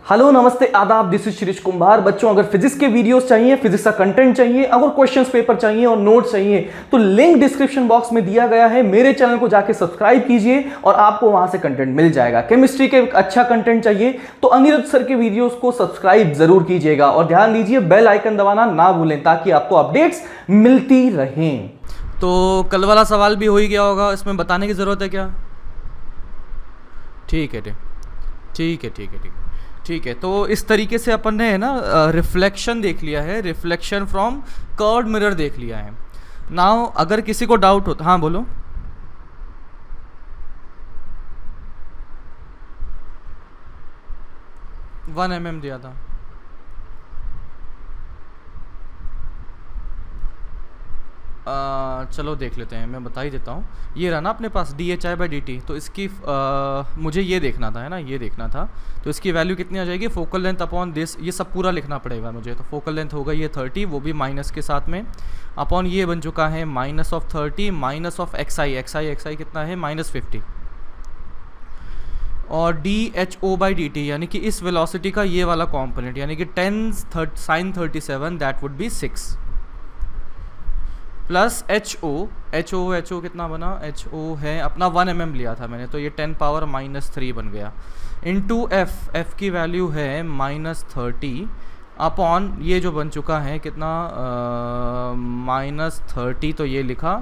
Hello नमस्ते आदाब, this is Shirish कुंभार। बच्चों, अगर फिजिक्स के वीडियोस चाहिए, फिजिक्स का कंटेंट चाहिए, अगर क्वेश्चंस पेपर चाहिए और नोट्स चाहिए तो लिंक डिस्क्रिप्शन बॉक्स में दिया गया है। मेरे चैनल को जाके सब्सक्राइब कीजिए और आपको वहां से कंटेंट मिल जाएगा। केमिस्ट्री के अच्छा कंटेंट चाहिए तो अनिरुद्ध सर के वीडियोस को सब्सक्राइब जरूर कीजिएगा और ध्यान दीजिए बेल आइकन दबाना ना भूलें ताकि आपको अपडेट्स मिलती रहें। तो कल वाला सवाल भी हो ही गया होगा, इसमें बताने की ज़रूरत है क्या? ठीक है। ठीक है, तो इस तरीके से अपन ने है ना रिफ्लेक्शन देख लिया है, रिफ्लेक्शन फ्रॉम कर्व्ड मिरर देख लिया है। नाउ अगर किसी को डाउट हो तो हाँ बोलो। वन mm दिया था। चलो देख लेते हैं, मैं बता ही देता हूँ। ये रहा ना अपने पास dhi/dt, तो इसकी मुझे ये देखना था, है ना, ये देखना था। तो इसकी वैल्यू कितनी आ जाएगी? फोकल लेंथ अपॉन दिस, ये सब पूरा लिखना पड़ेगा मुझे। तो फोकल लेंथ होगा ये 30, वो भी माइनस के साथ में, अपॉन ये बन चुका है minus of 30 minus of xi कितना है? -50। और dho/dt यानी कि इस वेलोसिटी का ये वाला कॉम्पोनेंट यानी कि 10 sin 37 that would be 6 plus ho कितना बना? ho है अपना 1 mm लिया था मैंने, तो ये 10⁻³ बन गया। इंटू f की वैल्यू है -30 अपॉन ये जो बन चुका है कितना -30, तो ये लिखा,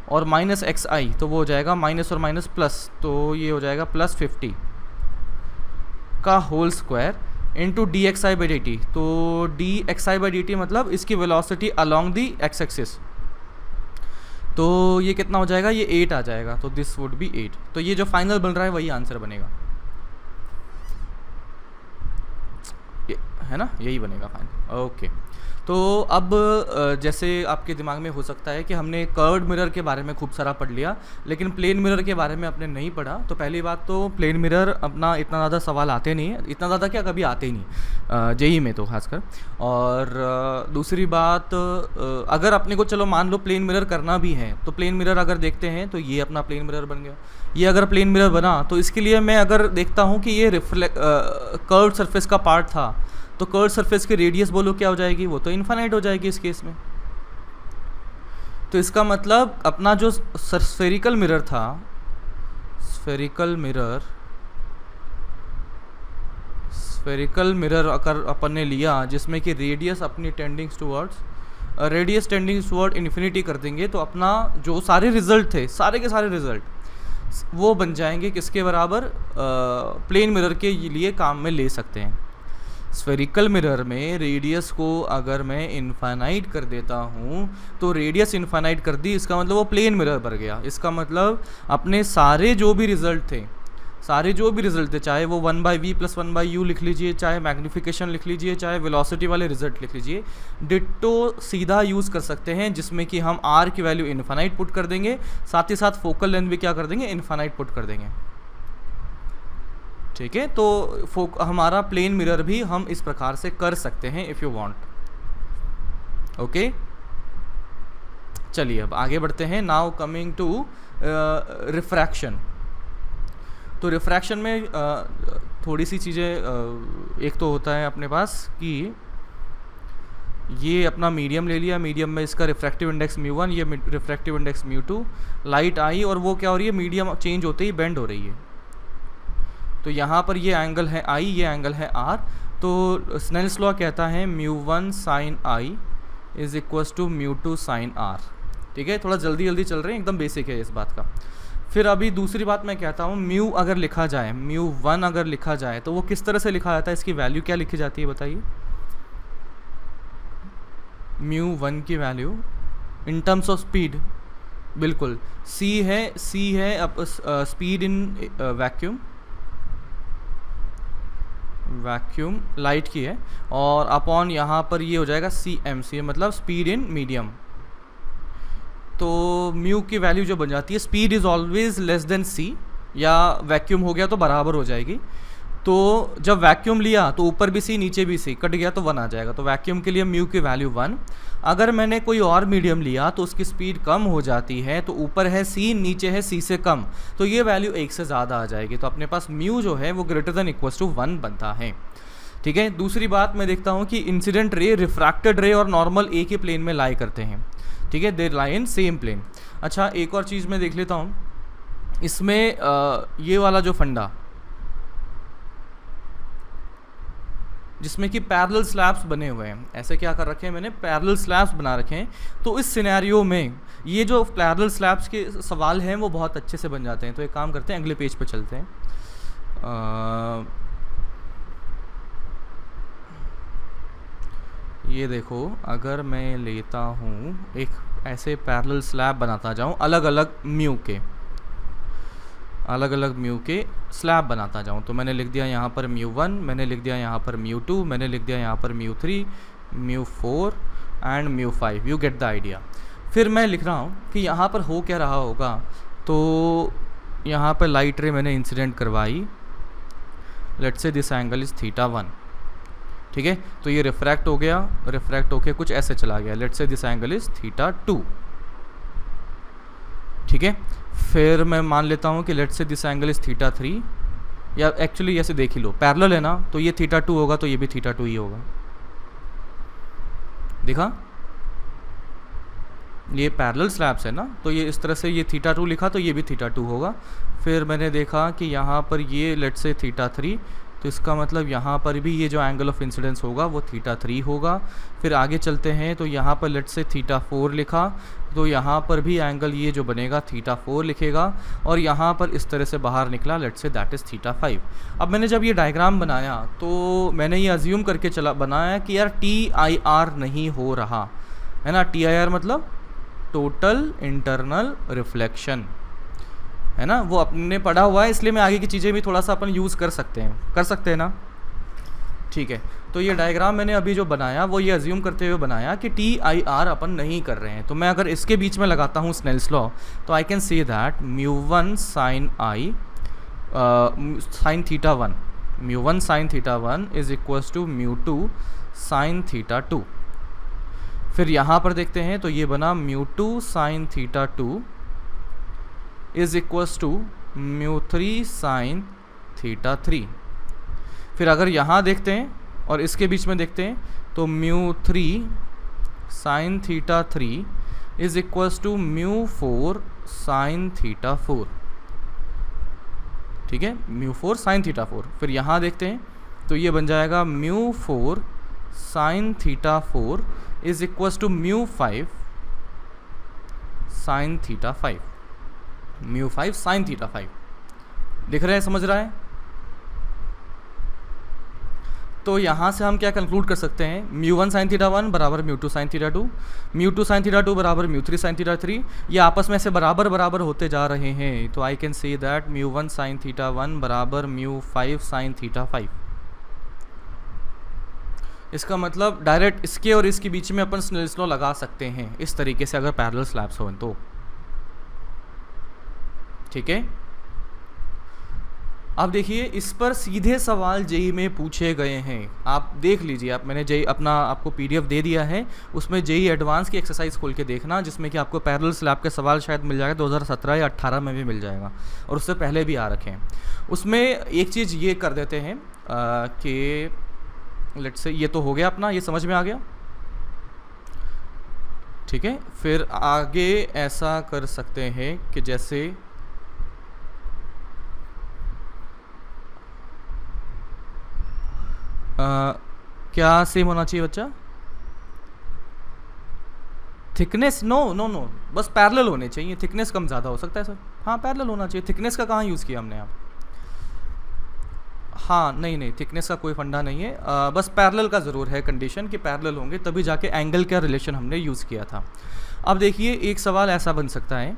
और माइनस xi तो वो हो जाएगा माइनस और माइनस प्लस, तो ये हो जाएगा +50 का होल स्क्वायर इंटू dxi/dt। तो dxi/dt मतलब इसकी velocity along the x axis, तो ये कितना हो जाएगा? ये 8 आ जाएगा। तो दिस वुड बी 8। तो ये जो फाइनल बन रहा है वही आंसर बनेगा, है ना, यही बनेगा फाइनल। ओके, तो अब जैसे आपके दिमाग में हो सकता है कि हमने कर्व्ड मिरर के बारे में खूब सारा पढ़ लिया लेकिन प्लेन मिरर के बारे में आपने नहीं पढ़ा। तो पहली बात तो प्लेन मिरर अपना इतना ज़्यादा सवाल आते नहीं है, इतना ज़्यादा क्या कभी आते ही नहीं जेईई में तो खासकर। और दूसरी बात, अगर अपने को चलो मान लो प्लेन मिरर करना भी है तो प्लेन मिरर अगर देखते हैं तो ये अपना प्लेन मिरर बन गया। ये अगर प्लेन मिरर बना तो इसके लिए मैं अगर देखता हूँ कि ये कर्व्ड सरफेस का पार्ट था, तो कर्व्ड सरफेस की रेडियस बोलो क्या हो जाएगी? वो तो इनफाइनाइट हो जाएगी इस केस में। तो इसका मतलब अपना जो स्फेरिकल मिरर था, स्फेरिकल मिरर अगर अपन ने लिया जिसमें कि रेडियस अपनी टेंडिंग टुवर्ड इन्फिनिटी कर देंगे, तो अपना जो सारे रिजल्ट थे, सारे के सारे रिजल्ट वो बन जाएंगे किसके बराबर? प्लेन मिरर के लिए काम में ले सकते हैं। स्फेरिकल मिरर में रेडियस को अगर मैं इनफाइनाइट कर देता हूँ तो रेडियस इनफाइनाइट कर दी, इसका मतलब वो प्लेन मिरर बन गया। इसका मतलब अपने सारे जो भी रिजल्ट थे, चाहे वो 1/v + 1/u लिख लीजिए, चाहे मैग्नीफिकेशन लिख लीजिए, चाहे वेलोसिटी वाले रिजल्ट लिख लीजिए, डिट्टो सीधा यूज़ कर सकते हैं जिसमें कि हम r की वैल्यू इनफाइनाइट पुट कर देंगे, साथ ही साथ फोकल लेंथ भी क्या कर देंगे? इनफाइनाइट पुट कर देंगे। ठीक है, तो हमारा प्लेन मिरर भी हम इस प्रकार से कर सकते हैं इफ़ यू वांट। ओके, चलिए अब आगे बढ़ते हैं। Now coming to refraction. तो रिफ्रैक्शन में थोड़ी सी चीज़ें, एक तो होता है अपने पास कि ये अपना मीडियम ले लिया, मीडियम में इसका रिफ्रैक्टिव इंडेक्स μ1, ये रिफ्रैक्टिव इंडेक्स μ2, लाइट आई और वो क्या हो रही है? मीडियम चेंज होते ही बेंड हो रही है। तो यहाँ पर ये एंगल है I, ये एंगल है R। तो स्नेल्स लॉ कहता है μ1 sin I is equals to μ2 sin R। ठीक है, थोड़ा जल्दी चल रहे हैं, एकदम बेसिक है इस बात का। फिर अभी दूसरी बात मैं कहता हूँ, म्यू अगर लिखा जाए, μ1 अगर लिखा जाए तो वो किस तरह से लिखा जाता है? इसकी वैल्यू क्या लिखी जाती है बताइए? μ1 की value in terms of speed, बिल्कुल c है स्पीड इन वैक्यूम लाइट की है, और अपॉन यहाँ पर ये हो जाएगा cm मतलब स्पीड इन मीडियम। तो म्यू की वैल्यू जो बन जाती है, speed is always less than c, या वैक्यूम हो गया तो बराबर हो जाएगी। तो जब वैक्यूम लिया तो ऊपर भी c नीचे भी c, कट गया तो 1 आ जाएगा। तो वैक्यूम के लिए म्यू की वैल्यू 1। अगर मैंने कोई और मीडियम लिया तो उसकी स्पीड कम हो जाती है, तो ऊपर है c नीचे है c से कम, तो ये वैल्यू 1 से ज़्यादा आ जाएगी। तो अपने पास म्यू जो है वो ग्रेटर देन इक्वल्स टू 1 बनता है। ठीक है। दूसरी बात मैं देखता हूँ कि इंसिडेंट रे, रिफ्रैक्टेड रे और नॉर्मल एक ही प्लेन में लाई करते हैं, ठीक है, दे लाई इन सेम प्लेन। अच्छा, एक और चीज़ मैं देख लेता हूँ इसमें, ये वाला जो फंडा जिसमें कि पैरेलल स्लैब्स बने हुए हैं, ऐसे क्या कर रखे हैं मैंने, पैरेलल स्लैब्स बना रखे हैं। तो इस सिनेरियो में ये जो पैरेलल स्लैब्स के सवाल हैं वो बहुत अच्छे से बन जाते हैं। तो एक काम करते हैं, अगले पेज पे चलते हैं। ये देखो, अगर मैं लेता हूँ एक ऐसे पैरेलल स्लैब बनाता जाऊँ, अलग अलग म्यू के स्लैब बनाता जाऊँ, तो मैंने लिख दिया यहाँ पर μ1, मैंने लिख दिया यहाँ पर μ2, मैंने लिख दिया यहाँ पर μ3, μ4 and μ5। You get the idea. फिर मैं लिख रहा हूँ कि यहाँ पर हो क्या रहा होगा। तो यहाँ पर लाइट रे मैंने इंसिडेंट करवाई, let's say this angle is θ1, ठीक है। तो ये रिफ्रैक्ट हो गया, रिफ्रैक्ट होके कुछ ऐसे चला गया, let's say this angle is θ2, ठीक है। फिर मैं मान लेता हूँ कि let's say this angle is θ3, या एक्चुअली ऐसे देख ही लो, पैरेलल है ना, तो ये θ2 होगा तो ये भी θ2 ही होगा। देखा, ये पैरेलल स्लैब्स है ना, तो ये इस तरह से ये θ2 लिखा तो ये भी θ2 होगा। फिर मैंने देखा कि यहाँ पर ये लेट्स से θ3, तो इसका मतलब यहाँ पर भी ये जो एंगल ऑफ इंसिडेंस होगा वो θ3 होगा। फिर आगे चलते हैं, तो यहाँ पर लेट्स से θ4 लिखा, तो यहाँ पर भी एंगल ये जो बनेगा θ4 लिखेगा, और यहाँ पर इस तरह से बाहर निकला, लेट्स से दैट इज़ θ5। अब मैंने जब ये डायग्राम बनाया तो मैंने ये अज्यूम करके बनाया कि यार TIR नहीं हो रहा है ना। TIR मतलब टोटल इंटरनल रिफ्लेक्शन है ना, वो अपने पढ़ा हुआ है, इसलिए मैं आगे की चीज़ें भी थोड़ा सा अपन यूज़ कर सकते हैं ना, ठीक है। तो ये डायग्राम मैंने अभी जो बनाया वो ये अज्यूम करते हुए बनाया कि TIR अपन नहीं कर रहे हैं। तो मैं अगर इसके बीच में लगाता हूँ स्नेल्स लॉ, तो I can say that μ1 sin θ1, μ1 sin θ1 is equals to μ2 sin θ2। फिर यहाँ पर देखते हैं, तो ये बना μ2 sin θ2 is equals to μ3 sin θ3। फिर अगर यहाँ देखते हैं और इसके बीच में देखते हैं, तो μ3 sin θ3 is equals to μ4 sin θ4, ठीक है, μ4 sin θ4। फिर यहाँ देखते हैं, तो ये बन जाएगा μ4 sin θ4 is equals to μ5 sin θ5, μ5 sin θ5। दिख रहा है, समझ रहा है। तो यहाँ से हम क्या कंक्लूड कर सकते हैं, μ1 sin θ1 बराबर μ2 sin θ2, μ2 sin θ2 बराबर μ3 sin θ3, ये आपस में से बराबर बराबर होते जा रहे हैं। तो I can say that μ1 sin θ1 बराबर μ5 sin θ5। इसका मतलब डायरेक्ट इसके और इसके बीच में अपन स्नेल्स लॉ लगा सकते हैं इस तरीके से, अगर पैरेलल स्लैब्स हो तो, ठीक है। अब देखिए, इस पर सीधे सवाल जेई में पूछे गए हैं, आप देख लीजिए। आप मैंने जेई अपना आपको PDF दे दिया है, उसमें जेई एडवांस की एक्सरसाइज खोल के देखना, जिसमें कि आपको पैरेलल स्लैब के सवाल शायद मिल जाएगा, 2017 या 18 में भी मिल जाएगा, और उससे पहले भी आ रखे हैं। उसमें एक चीज़ ये कर देते हैं कि लेट्स से ये तो हो गया अपना, ये समझ में आ गया, ठीक है। फिर आगे ऐसा कर सकते हैं कि जैसे क्या सेम होना चाहिए बच्चा, थिकनेस, नो, बस पैरेलल होने चाहिए, थिकनेस कम ज़्यादा हो सकता है सर, हाँ पैरेलल होना चाहिए। थिकनेस का कहाँ यूज़ किया हमने यहाँ, हाँ नहीं, थिकनेस का कोई फंडा नहीं है, बस पैरेलल का ज़रूर है कंडीशन कि पैरेलल होंगे तभी जाके एंगल का रिलेशन हमने यूज़ किया था। अब देखिए, एक सवाल ऐसा बन सकता है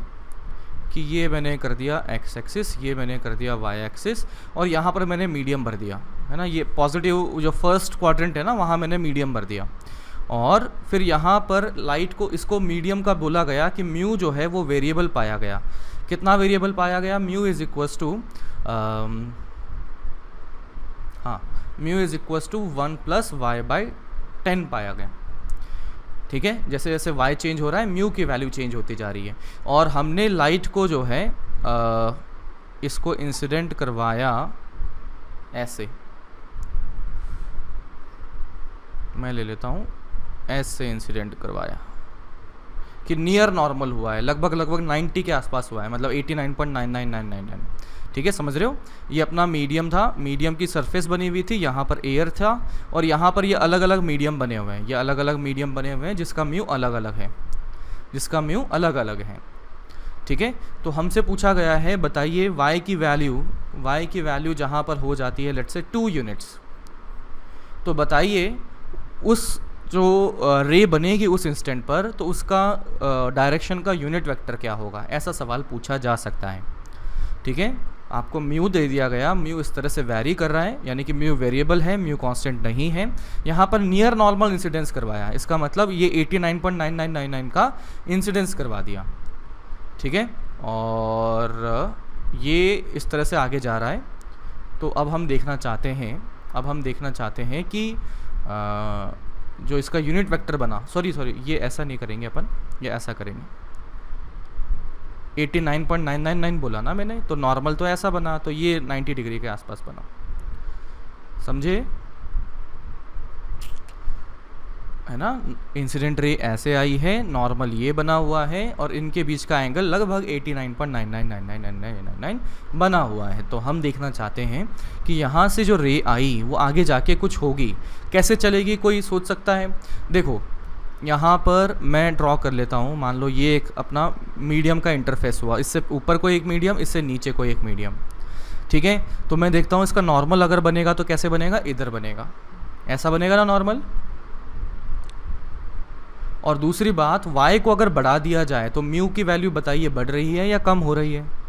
कि ये मैंने कर दिया x एक्सिस, ये मैंने कर दिया y एक्सिस, और यहाँ पर मैंने मीडियम भर दिया, है ना। ये पॉजिटिव जो फर्स्ट क्वाड्रेंट है ना, वहाँ मैंने मीडियम भर दिया, और फिर यहाँ पर लाइट को, इसको मीडियम का बोला गया कि म्यू जो है वो वेरिएबल पाया गया। कितना वेरिएबल पाया गया, mu is equals to mu is equals to 1 + y/10 पाया गया, ठीक है। जैसे जैसे y चेंज हो रहा है, म्यू की वैल्यू चेंज होती जा रही है, और हमने लाइट को जो है इसको इंसिडेंट करवाया ऐसे, मैं ले लेता हूँ एस से इंसिडेंट करवाया कि नियर नॉर्मल हुआ है, लगभग 90 के आसपास हुआ है, मतलब 89.99999। ठीक है, समझ रहे हो? ये अपना मीडियम था, मीडियम की सरफेस बनी हुई थी, यहाँ पर एयर था और यहाँ पर ये अलग अलग मीडियम बने हुए हैं, ये अलग अलग मीडियम बने हुए हैं जिसका म्यू अलग अलग है, जिसका म्यू अलग अलग है। ठीक है, तो हमसे पूछा गया है बताइए y की वैल्यू जहाँ पर हो जाती है लेट्स से 2 यूनिट्स, तो बताइए उस जो रे बनेगी उस इंस्टेंट पर, तो उसका डायरेक्शन का यूनिट वेक्टर क्या होगा, ऐसा सवाल पूछा जा सकता है। ठीक है, आपको म्यू दे दिया गया, म्यू इस तरह से वैरी कर रहा है, यानी कि म्यू वेरिएबल है, म्यू कांस्टेंट नहीं है। यहाँ पर नियर नॉर्मल इंसिडेंस करवाया, इसका मतलब ये 89.9999 का इंसिडेंस करवा दिया। ठीक है, और ये इस तरह से आगे जा रहा है। तो अब हम देखना चाहते हैं कि जो इसका यूनिट वेक्टर बना, सॉरी ये ऐसा नहीं करेंगे अपन, ये ऐसा करेंगे, 89.999 बोला ना मैंने, तो नॉर्मल तो ऐसा बना, तो ये 90 डिग्री के आसपास बना, समझे? है ना, इंसिडेंट रे ऐसे आई है, नॉर्मल ये बना हुआ है और इनके बीच का एंगल लगभग 89.9999999 बना हुआ है। तो हम देखना चाहते हैं कि यहाँ से जो रे आई वो आगे जाके कुछ होगी, कैसे चलेगी, कोई सोच सकता है? देखो यहाँ पर मैं ड्रॉ कर लेता हूँ, मान लो ये एक अपना मीडियम का इंटरफेस हुआ, इससे ऊपर कोई एक मीडियम, इससे नीचे कोई एक मीडियम। ठीक है, तो मैं देखता हूँ इसका नॉर्मल अगर बनेगा तो कैसे बनेगा, इधर बनेगा, ऐसा बनेगा ना नॉर्मल। और दूसरी बात, y को अगर बढ़ा दिया जाए तो म्यू की वैल्यू बताइए बढ़ रही है या कम हो रही है?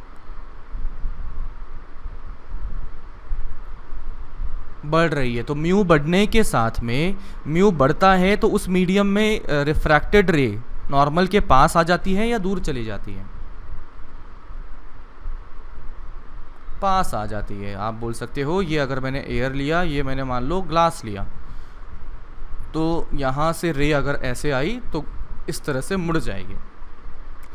बढ़ रही है। तो म्यू बढ़ने के साथ में, म्यू बढ़ता है तो उस मीडियम में रिफ्रैक्टेड रे नॉर्मल के पास आ जाती है या दूर चली जाती है? पास आ जाती है। आप बोल सकते हो ये अगर मैंने एयर लिया, ये मैंने मान लो ग्लास लिया, तो यहाँ से रे अगर ऐसे आई तो इस तरह से मुड़ जाएगी,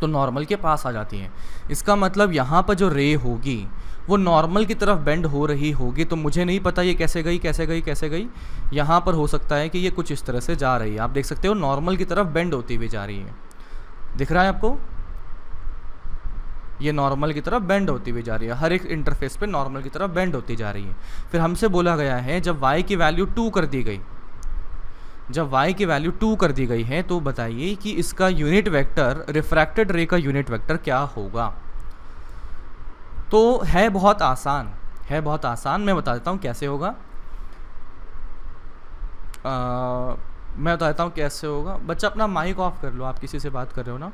तो नॉर्मल के पास आ जाती है। इसका मतलब यहाँ पर जो रे होगी वो नॉर्मल की तरफ बेंड हो रही होगी। तो मुझे नहीं पता ये कैसे गई, यहाँ पर हो सकता है कि ये कुछ इस तरह से जा रही है। आप देख सकते हो नॉर्मल की तरफ बेंड होती हुई जा रही है, दिख रहा है आपको? ये नॉर्मल की तरफ बेंड होती हुई जा रही है, हर एक इंटरफेस पे नॉर्मल की तरफ बेंड होती जा रही है। फिर हमसे बोला गया है जब y की वैल्यू 2 कर दी गई, जब y की वैल्यू 2 कर दी गई है तो बताइए कि इसका यूनिट वेक्टर, रिफ्रैक्टेड रे का यूनिट वेक्टर क्या होगा? तो है बहुत आसान, मैं बता देता हूँ कैसे होगा। मैं बता देता हूँ कैसे होगा। बच्चा अपना माइक ऑफ कर लो, आप किसी से बात कर रहे हो ना?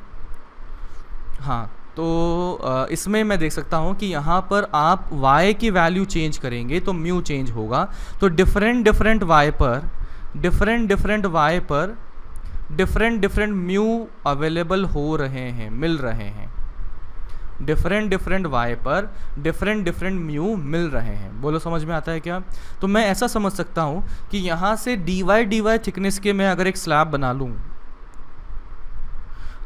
हाँ, तो इसमें मैं देख सकता हूँ कि यहाँ पर आप y की वैल्यू चेंज करेंगे तो म्यू चेंज होगा। तो डिफरेंट y पर डिफरेंट म्यू अवेलेबल हो रहे हैं, मिल रहे हैं। डिफरेंट y पर डिफरेंट म्यू मिल रहे हैं। बोलो समझ में आता है क्या? तो मैं ऐसा समझ सकता हूँ कि यहाँ से dy थिकनेस के मैं अगर एक स्लैब बना लूँ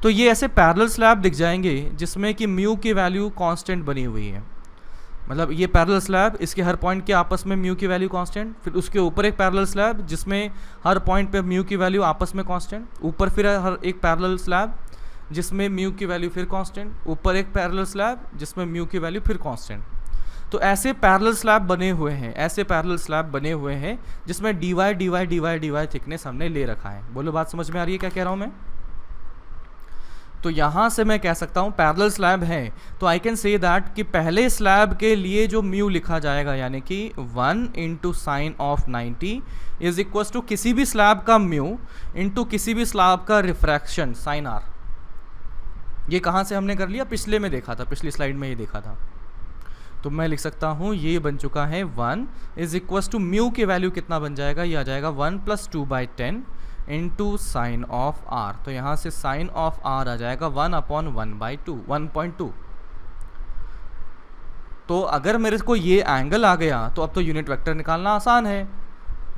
तो ये ऐसे पैरेलल स्लैब दिख जाएंगे जिसमें कि म्यू की वैल्यू कांस्टेंट बनी हुई है। मतलब ये पैरेलल स्लैब, इसके हर पॉइंट के आपस में म्यू की वैल्यू कांस्टेंट, फिर उसके ऊपर एक पैरेलल स्लैब जिसमें हर पॉइंट पे म्यू की वैल्यू आपस में कांस्टेंट, ऊपर फिर हर एक पैरेलल स्लैब जिसमें म्यू की वैल्यू फिर कांस्टेंट, ऊपर एक पैरेलल स्लैब जिसमें म्यू की वैल्यू फिर कांस्टेंट। तो ऐसे पैरेलल स्लैब बने हुए हैं, जिसमें dy थिकनेस हमने ले रखा है। बोलो बात समझ में आ रही है क्या कह रहा हूँ मैं? तो यहाँ से मैं कह सकता हूँ पैरेलल स्लैब है, तो आई कैन से दैट कि पहले स्लैब के लिए जो म्यू लिखा जाएगा यानी कि 1 into sine of 90 is equal to किसी भी स्लैब का म्यू इंटू किसी भी स्लैब का रिफ्रैक्शन साइन आर। ये कहाँ से हमने कर लिया? पिछले में देखा था, पिछली स्लाइड में ये देखा था। तो मैं लिख सकता हूँ ये बन चुका है 1 इज इक्वल टू म्यू की वैल्यू कितना बन जाएगा? ये आ जाएगा 1 + 2/10 इंटू साइन ऑफ आर। तो यहाँ से साइन ऑफ आर आ जाएगा 1/1/2 1.2। तो अगर मेरे को ये एंगल आ गया तो अब तो यूनिट वेक्टर निकालना आसान है।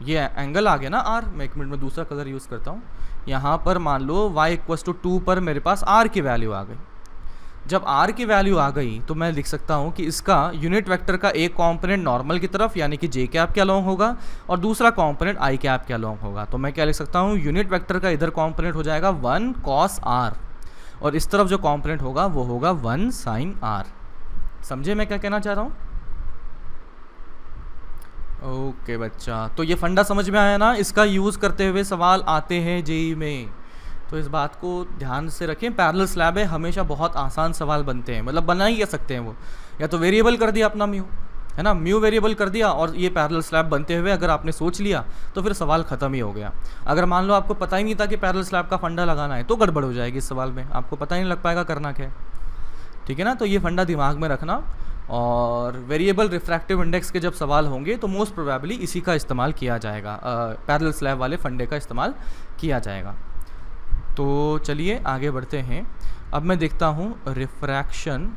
ये एंगल आ गया ना आर। मैं एक मिनट में दूसरा कलर यूज़ करता हूँ। यहाँ पर मान लो y = 2 पर मेरे पास r की वैल्यू आ गई। जब r की वैल्यू आ गई तो मैं लिख सकता हूँ कि इसका यूनिट वेक्टर का एक कॉम्पोनेंट नॉर्मल की तरफ यानी कि j कैप के अलोंग होगा और दूसरा कॉम्पोनेंट i कैप के अलोंग होगा। तो मैं क्या लिख सकता हूँ, यूनिट वेक्टर का इधर कॉम्पोनेंट हो जाएगा 1 cos r और इस तरफ जो कॉम्पोनेंट होगा वो होगा 1 sin r। समझे मैं क्या कहना चाह रहा हूँ? ओके बच्चा, तो ये फंडा समझ में आया ना? इसका यूज़ करते हुए सवाल आते हैं जेईई में, तो इस बात को ध्यान से रखें। पैरेलल स्लैब है, हमेशा बहुत आसान सवाल बनते हैं, मतलब बना ही कह सकते हैं वो, या तो वेरिएबल कर दिया अपना म्यू, है ना, म्यू वेरिएबल कर दिया और ये पैरेलल स्लैब बनते हुए अगर आपने सोच लिया तो फिर सवाल ख़त्म ही हो गया। अगर मान लो आपको पता ही नहीं था कि पैरेलल स्लैब का फंडा लगाना है तो गड़बड़ हो जाएगी इस सवाल में, आपको पता ही नहीं लग पाएगा करना क्या है। ठीक है ना, तो ये फंडा दिमाग में रखना। और वेरिएबल रिफ्रैक्टिव इंडेक्स के जब सवाल होंगे तो मोस्ट प्रोबेबली इसी का इस्तेमाल किया जाएगा, पैरेलल स्लैब वाले फंडे का इस्तेमाल किया जाएगा। तो चलिए आगे बढ़ते हैं। अब मैं देखता हूँ रिफ्रैक्शन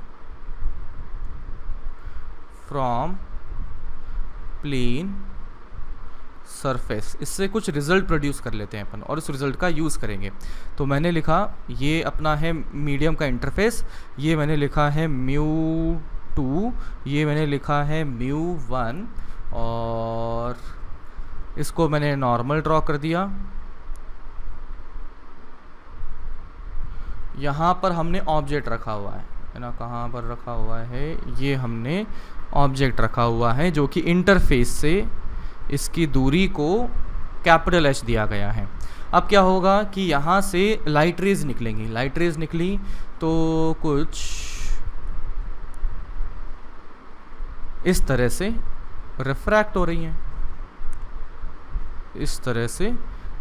फ्रॉम प्लेन सरफेस, इससे कुछ रिजल्ट प्रोड्यूस कर लेते हैं अपन और उस रिजल्ट का यूज़ करेंगे। तो मैंने लिखा ये अपना है मीडियम का इंटरफेस, ये मैंने लिखा है μ2, ये मैंने लिखा है μ1 और इसको मैंने नॉर्मल ड्रॉ कर दिया। यहाँ पर हमने ऑब्जेक्ट रखा हुआ है ना, कहाँ पर रखा हुआ है, ये हमने ऑब्जेक्ट रखा हुआ है जो कि इंटरफेस से इसकी दूरी को कैपिटल H दिया गया है। अब क्या होगा कि यहाँ से लाइट रेज निकलेंगी, लाइट रेज निकली तो कुछ इस तरह से रिफ्रैक्ट हो रही हैं, इस तरह से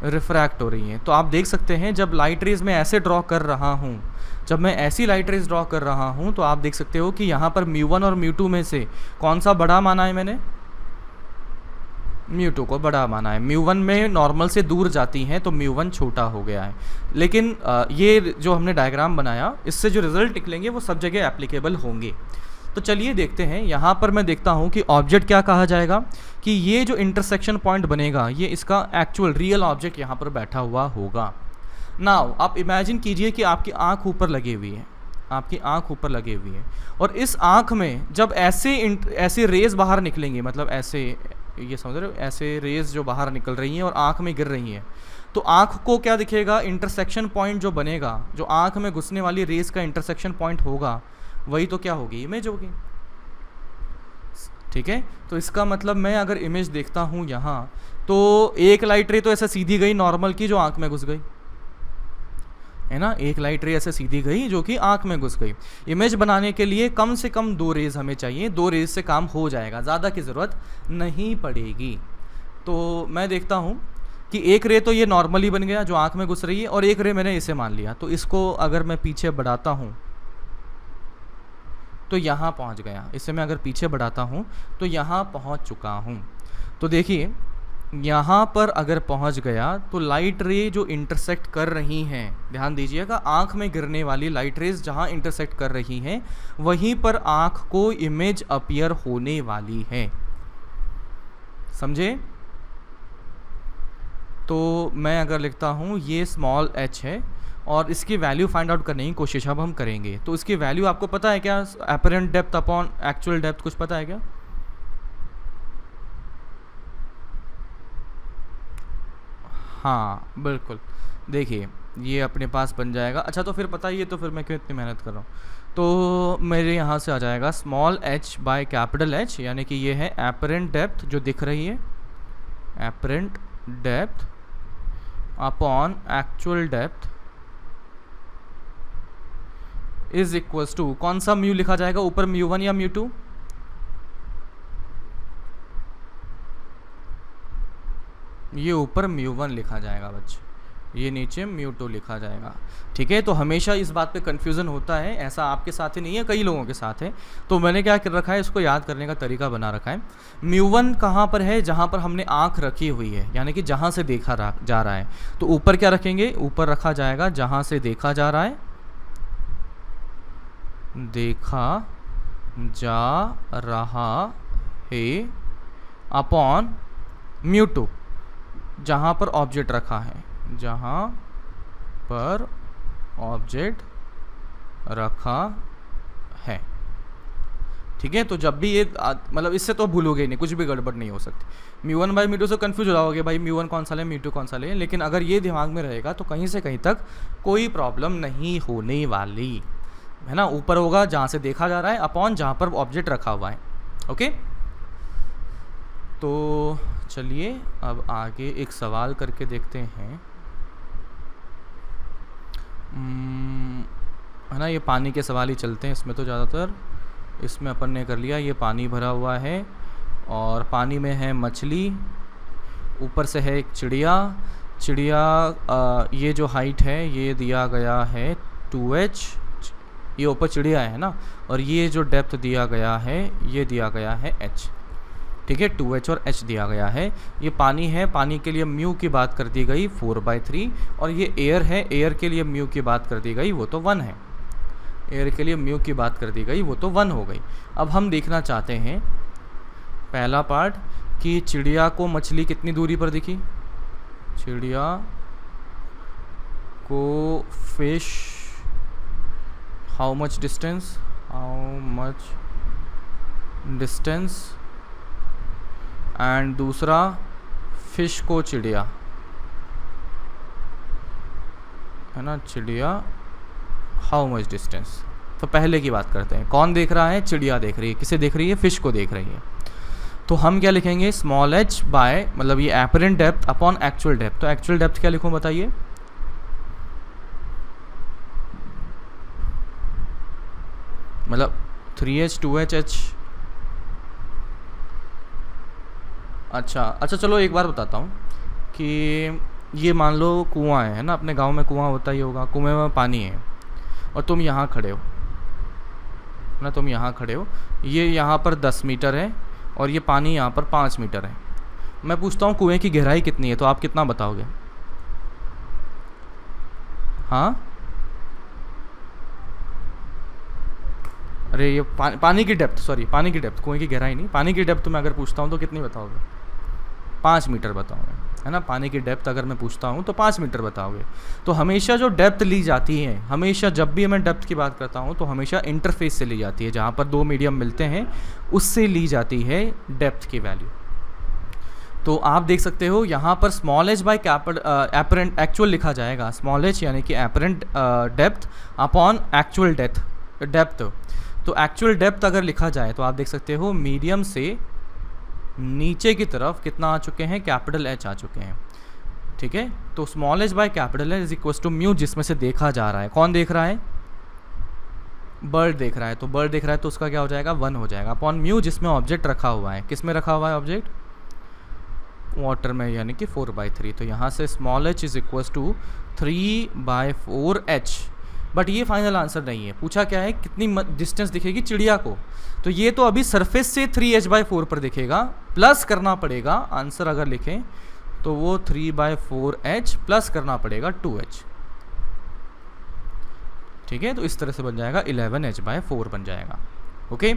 रिफ्रैक्ट हो रही हैं। तो आप देख सकते हैं जब लाइट रेज में ऐसे ड्रॉ कर रहा हूँ, जब मैं ऐसी लाइट रेज ड्रॉ कर रहा हूँ तो आप देख सकते हो कि यहाँ पर μ1 और μ2 में से कौन सा बड़ा माना है मैंने, μ2 को बड़ा माना है। μ1 में नॉर्मल से दूर जाती हैं तो μ1 छोटा हो गया है। लेकिन ये जो हमने डायग्राम बनाया इससे जो रिजल्ट निकलेंगे वो सब जगह एप्लीकेबल होंगे। तो चलिए देखते हैं। यहाँ पर मैं देखता हूँ कि ऑब्जेक्ट क्या कहा जाएगा कि ये जो इंटरसेक्शन पॉइंट बनेगा ये इसका एक्चुअल रियल ऑब्जेक्ट यहाँ पर बैठा हुआ होगा। नाउ आप इमेजिन कीजिए कि आपकी आँख ऊपर लगी हुई है, आपकी आँख ऊपर लगी हुई है और इस आँख में जब ऐसे रेज बाहर निकलेंगे, मतलब ऐसे, ये समझ रहे हो, ऐसे रेज जो बाहर निकल रही हैं और आँख में गिर रही हैं, तो आँख को क्या दिखेगा, इंटरसेक्शन पॉइंट जो बनेगा, जो आँख में घुसने वाली रेज का इंटरसेक्शन पॉइंट होगा वही तो क्या होगी, इमेज होगी। ठीक है, तो इसका मतलब मैं अगर इमेज देखता हूँ यहाँ तो एक लाइट रे तो ऐसे सीधी गई नॉर्मल की जो आँख में घुस गई, है ना, एक लाइट रे ऐसे सीधी गई जो कि आँख में घुस गई। इमेज बनाने के लिए कम से कम 2 रेज हमें चाहिए, 2 रेज से काम हो जाएगा, ज़्यादा की ज़रूरत नहीं पड़ेगी। तो मैं देखता हूँ कि एक रे तो ये नॉर्मली बन गया जो आँख में घुस रही है और एक रे मैंने इसे मान लिया, तो इसको अगर मैं पीछे बढ़ाता हूँ तो यहाँ पहुँच गया, इसे मैं अगर पीछे बढ़ाता हूँ तो यहाँ पहुँच चुका हूँ। तो देखिए यहाँ पर अगर पहुँच गया तो लाइट रे जो इंटरसेक्ट कर रही हैं, ध्यान दीजिएगा, आँख में गिरने वाली लाइट रेज जहाँ इंटरसेक्ट कर रही हैं वहीं पर आँख को इमेज अपीयर होने वाली है। समझे? तो मैं अगर लिखता हूँ ये स्मॉल h है और इसकी वैल्यू फाइंड आउट करने की कोशिश अब हम करेंगे। तो इसकी वैल्यू आपको पता है क्या, apparent depth upon actual depth, कुछ पता है क्या? हाँ बिल्कुल, देखिए ये अपने पास बन जाएगा। अच्छा तो फिर पता ही है तो फिर मैं क्यों इतनी मेहनत कर रहा हूँ। तो मेरे यहाँ से आ जाएगा small h by capital H, यानी कि ये है अपरेंट डेप्थ जो दिख रही है, apparent depth upon actual depth is equals to, कौन सा म्यू लिखा जाएगा ऊपर, μ1 या μ2? ये ऊपर μ1 लिखा जाएगा बच्चे, ये नीचे μ2 लिखा जाएगा। ठीक है, तो हमेशा इस बात पे कन्फ्यूज़न होता है, ऐसा आपके साथ ही नहीं है, कई लोगों के साथ है। तो मैंने क्या कर रखा है, इसको याद करने का तरीका बना रखा है। μ1 कहाँ पर है, जहाँ पर हमने आँख रखी हुई है, यानी कि जहाँ से देखा जा रहा है। तो ऊपर क्या रखेंगे, ऊपर रखा जाएगा जहाँ से देखा जा रहा है, देखा जा रहा है, अपॉन μ2 जहाँ पर ऑब्जेक्ट रखा है, जहाँ पर ऑब्जेक्ट रखा है। ठीक है, तो जब भी ये मतलब इससे तो भूलोगे नहीं, कुछ भी गड़बड़ नहीं हो सकती। μ1 बाई μ2 से कन्फ्यूज हो जाओगे भाई μ1 कौन सा ले μ2 कौन सा ले, लेकिन अगर ये दिमाग में रहेगा तो कहीं से कहीं तक कोई प्रॉब्लम नहीं होने वाली है ना। ऊपर होगा जहाँ से देखा जा रहा है, अपॉन जहाँ पर ऑब्जेक्ट रखा हुआ है। ओके, तो चलिए अब आगे एक सवाल करके देखते हैं। है ना, ये पानी के सवाल ही चलते हैं इसमें तो ज़्यादातर। इसमें अपन ने कर लिया, ये पानी भरा हुआ है और पानी में है मछली, ऊपर से है एक चिड़िया। ये जो हाइट है ये दिया गया है 2h, ये ऊपर चिड़िया है ना, और ये जो डेप्थ दिया गया है ये दिया गया है h। ठीक है, 2h और h दिया गया है। ये पानी है, पानी के लिए म्यू की बात कर दी गई 4/3, और ये एयर है, एयर के लिए म्यू की बात कर दी गई, वो तो 1 है। एयर के लिए म्यू की बात कर दी गई, वो तो 1 हो गई। अब हम देखना चाहते हैं पहला पार्ट कि चिड़िया को मछली कितनी दूरी पर दिखी, चिड़िया को fish how much distance, and दूसरा फिश को चिड़िया, है ना, चिड़िया हाउ मच डिस्टेंस। तो पहले की बात करते हैं, कौन देख रहा है, चिड़िया देख रही है, किसे देख रही है, फिश को देख रही है। तो हम क्या लिखेंगे, स्मॉल h बाय मतलब ये apparent depth upon actual depth. तो एक्चुअल डेप्थ क्या लिखूं बताइए, मतलब 3h 2h h। अच्छा चलो एक बार बताता हूँ कि ये मान लो कुआं है ना, अपने गांव में कुआं होता ही होगा, कुएं में पानी है और तुम यहाँ खड़े हो ना, तुम यहाँ खड़े हो, ये यहाँ पर 10 मीटर है और ये पानी यहाँ पर 5 मीटर है। मैं पूछता हूँ कुएं की गहराई कितनी है, तो आप कितना बताओगे? हाँ, अरे ये पानी की डेप्थ, सॉरी पानी की डेप्थ, कुएं की गहराई नहीं, पानी की डेप्थ मैं अगर पूछता हूँ तो कितनी बताओगे? 5 मीटर बताओगे, है ना। पानी की डेप्थ अगर मैं पूछता हूँ तो 5 मीटर बताओगे। तो हमेशा जो डेप्थ ली जाती है, हमेशा जब भी मैं डेप्थ की बात करता हूँ तो हमेशा इंटरफेस से ली जाती है, जहाँ पर दो मीडियम मिलते हैं उससे ली जाती है डेप्थ की वैल्यू। तो आप देख सकते हो यहाँ पर small H by apparent actual लिखा जाएगा, स्मॉल एच यानी कि apparent depth upon actual depth. तो एक्चुअल डेप्थ अगर लिखा जाए तो आप देख सकते हो मीडियम से नीचे की तरफ कितना आ चुके हैं, कैपिटल एच आ चुके हैं। ठीक है, तो small h by capital H is equal to mu, जिसमें से देखा जा रहा है, कौन देख रहा है? बर्ड देख रहा है। तो बर्ड देख रहा है तो उसका क्या हो जाएगा, 1 हो जाएगा, अपॉन म्यू जिसमें ऑब्जेक्ट रखा हुआ है। किस में रखा हुआ है ऑब्जेक्ट? वाटर में, यानी कि 4/3। तो यहाँ से small h is equal to 3/4h। But ये फाइनल आंसर नहीं है, पूछा क्या है, कितनी डिस्टेंस दिखेगी चिड़िया को। तो ये तो अभी सरफेस से 3h/4 पर दिखेगा, प्लस करना पड़ेगा आंसर अगर लिखें तो वो 3/4h प्लस करना पड़ेगा 2h। ठीक है, तो इस तरह से बन जाएगा 11h/4 बन जाएगा। ओके,